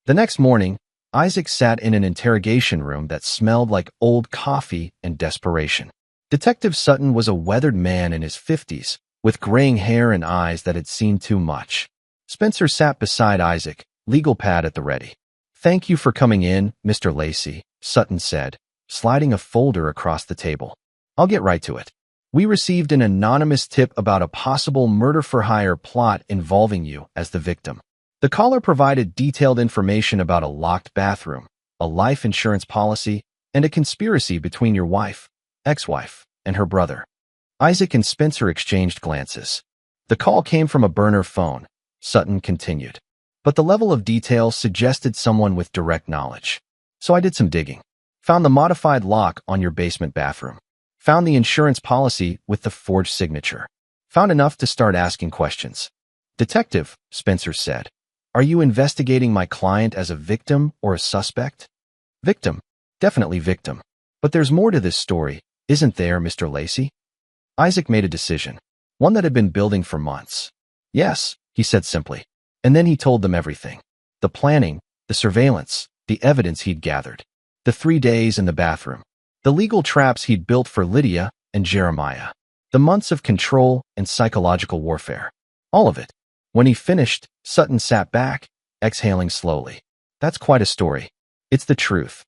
The next morning, Isaac sat in an interrogation room that smelled like old coffee and desperation. Detective Sutton was a weathered man in his 50s, with graying hair and eyes that had seen too much. Spencer sat beside Isaac, legal pad at the ready. Thank you for coming in, Mr. Lacey, Sutton said, sliding a folder across the table. I'll get right to it. We received an anonymous tip about a possible murder-for-hire plot involving you as the victim. The caller provided detailed information about a locked bathroom, a life insurance policy, and a conspiracy between your wife, ex-wife, and her brother. Isaac and Spencer exchanged glances. The call came from a burner phone, Sutton continued. But the level of detail suggested someone with direct knowledge. So I did some digging. Found the modified lock on your basement bathroom. Found the insurance policy with the forged signature. Found enough to start asking questions. Detective, Spencer said, are you investigating my client as a victim or a suspect? Victim. Definitely victim. But there's more to this story, isn't there, Mr. Lacey? Isaac made a decision, one that had been building for months. Yes, he said simply. And then he told them everything. The planning, the surveillance, the evidence he'd gathered. The 3 days in the bathroom. The legal traps he'd built for Lydia and Jeremiah. The months of control and psychological warfare. All of it. When he finished, Sutton sat back, exhaling slowly. That's quite a story. It's the truth.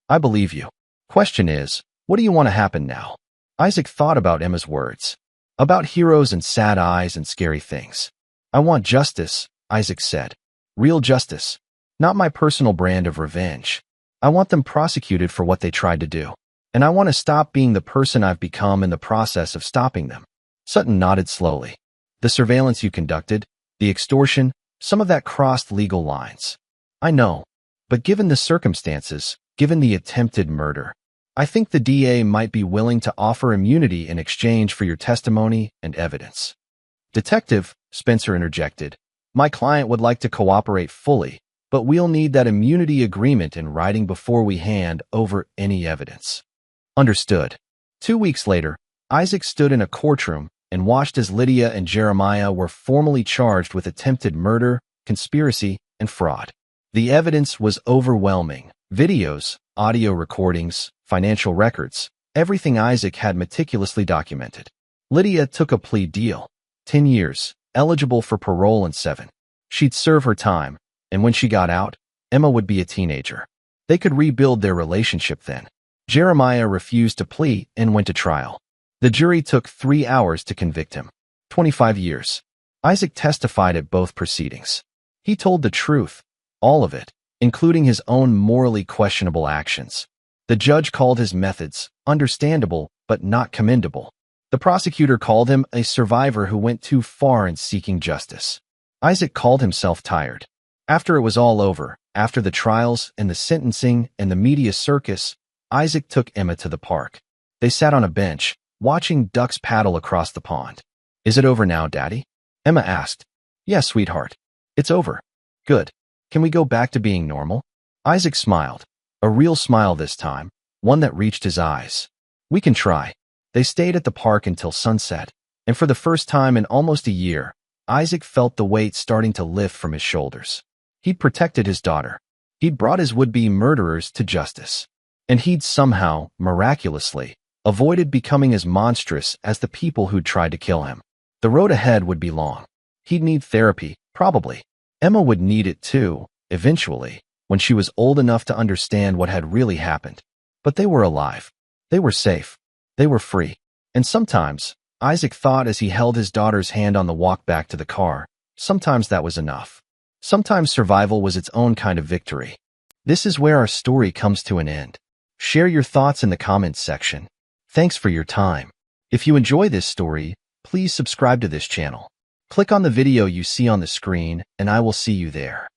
I believe you. Question is, what do you want to happen now? Isaac thought about Emma's words. About heroes and sad eyes and scary things. I want justice, Isaac said. Real justice. Not my personal brand of revenge. I want them prosecuted for what they tried to do. And I want to stop being the person I've become in the process of stopping them. Sutton nodded slowly. The surveillance you conducted, the extortion, some of that crossed legal lines. I know. But given the circumstances, given the attempted murder, I think the DA might be willing to offer immunity in exchange for your testimony and evidence. Detective, Spencer interjected, my client would like to cooperate fully, but we'll need that immunity agreement in writing before we hand over any evidence. Understood. 2 weeks later, Isaac stood in a courtroom and watched as Lydia and Jeremiah were formally charged with attempted murder, conspiracy, and fraud. The evidence was overwhelming. Videos, audio recordings, financial records, everything Isaac had meticulously documented. Lydia took a plea deal. 10 years, eligible for parole in 7. She'd serve her time, and when she got out, Emma would be a teenager. They could rebuild their relationship then. Jeremiah refused to plea and went to trial. The jury took 3 hours to convict him. 25 years. Isaac testified at both proceedings. He told the truth, all of it, including his own morally questionable actions. The judge called his methods understandable but not commendable. The prosecutor called him a survivor who went too far in seeking justice. Isaac called himself tired. After it was all over, after the trials and the sentencing and the media circus, Isaac took Emma to the park. They sat on a bench, watching ducks paddle across the pond. Is it over now, Daddy? Emma asked. Yes, sweetheart. It's over. Good. Can we go back to being normal? Isaac smiled. A real smile this time, one that reached his eyes. We can try. They stayed at the park until sunset, and for the first time in almost a year, Isaac felt the weight starting to lift from his shoulders. He'd protected his daughter. He'd brought his would-be murderers to justice. And he'd somehow, miraculously, avoided becoming as monstrous as the people who'd tried to kill him. The road ahead would be long. He'd need therapy, probably. Emma would need it too, eventually, when she was old enough to understand what had really happened. But they were alive. They were safe. They were free. And sometimes, Isaac thought as he held his daughter's hand on the walk back to the car, sometimes that was enough. Sometimes survival was its own kind of victory. This is where our story comes to an end. Share your thoughts in the comments section. Thanks for your time. If you enjoy this story, please subscribe to this channel. Click on the video you see on the screen, and I will see you there.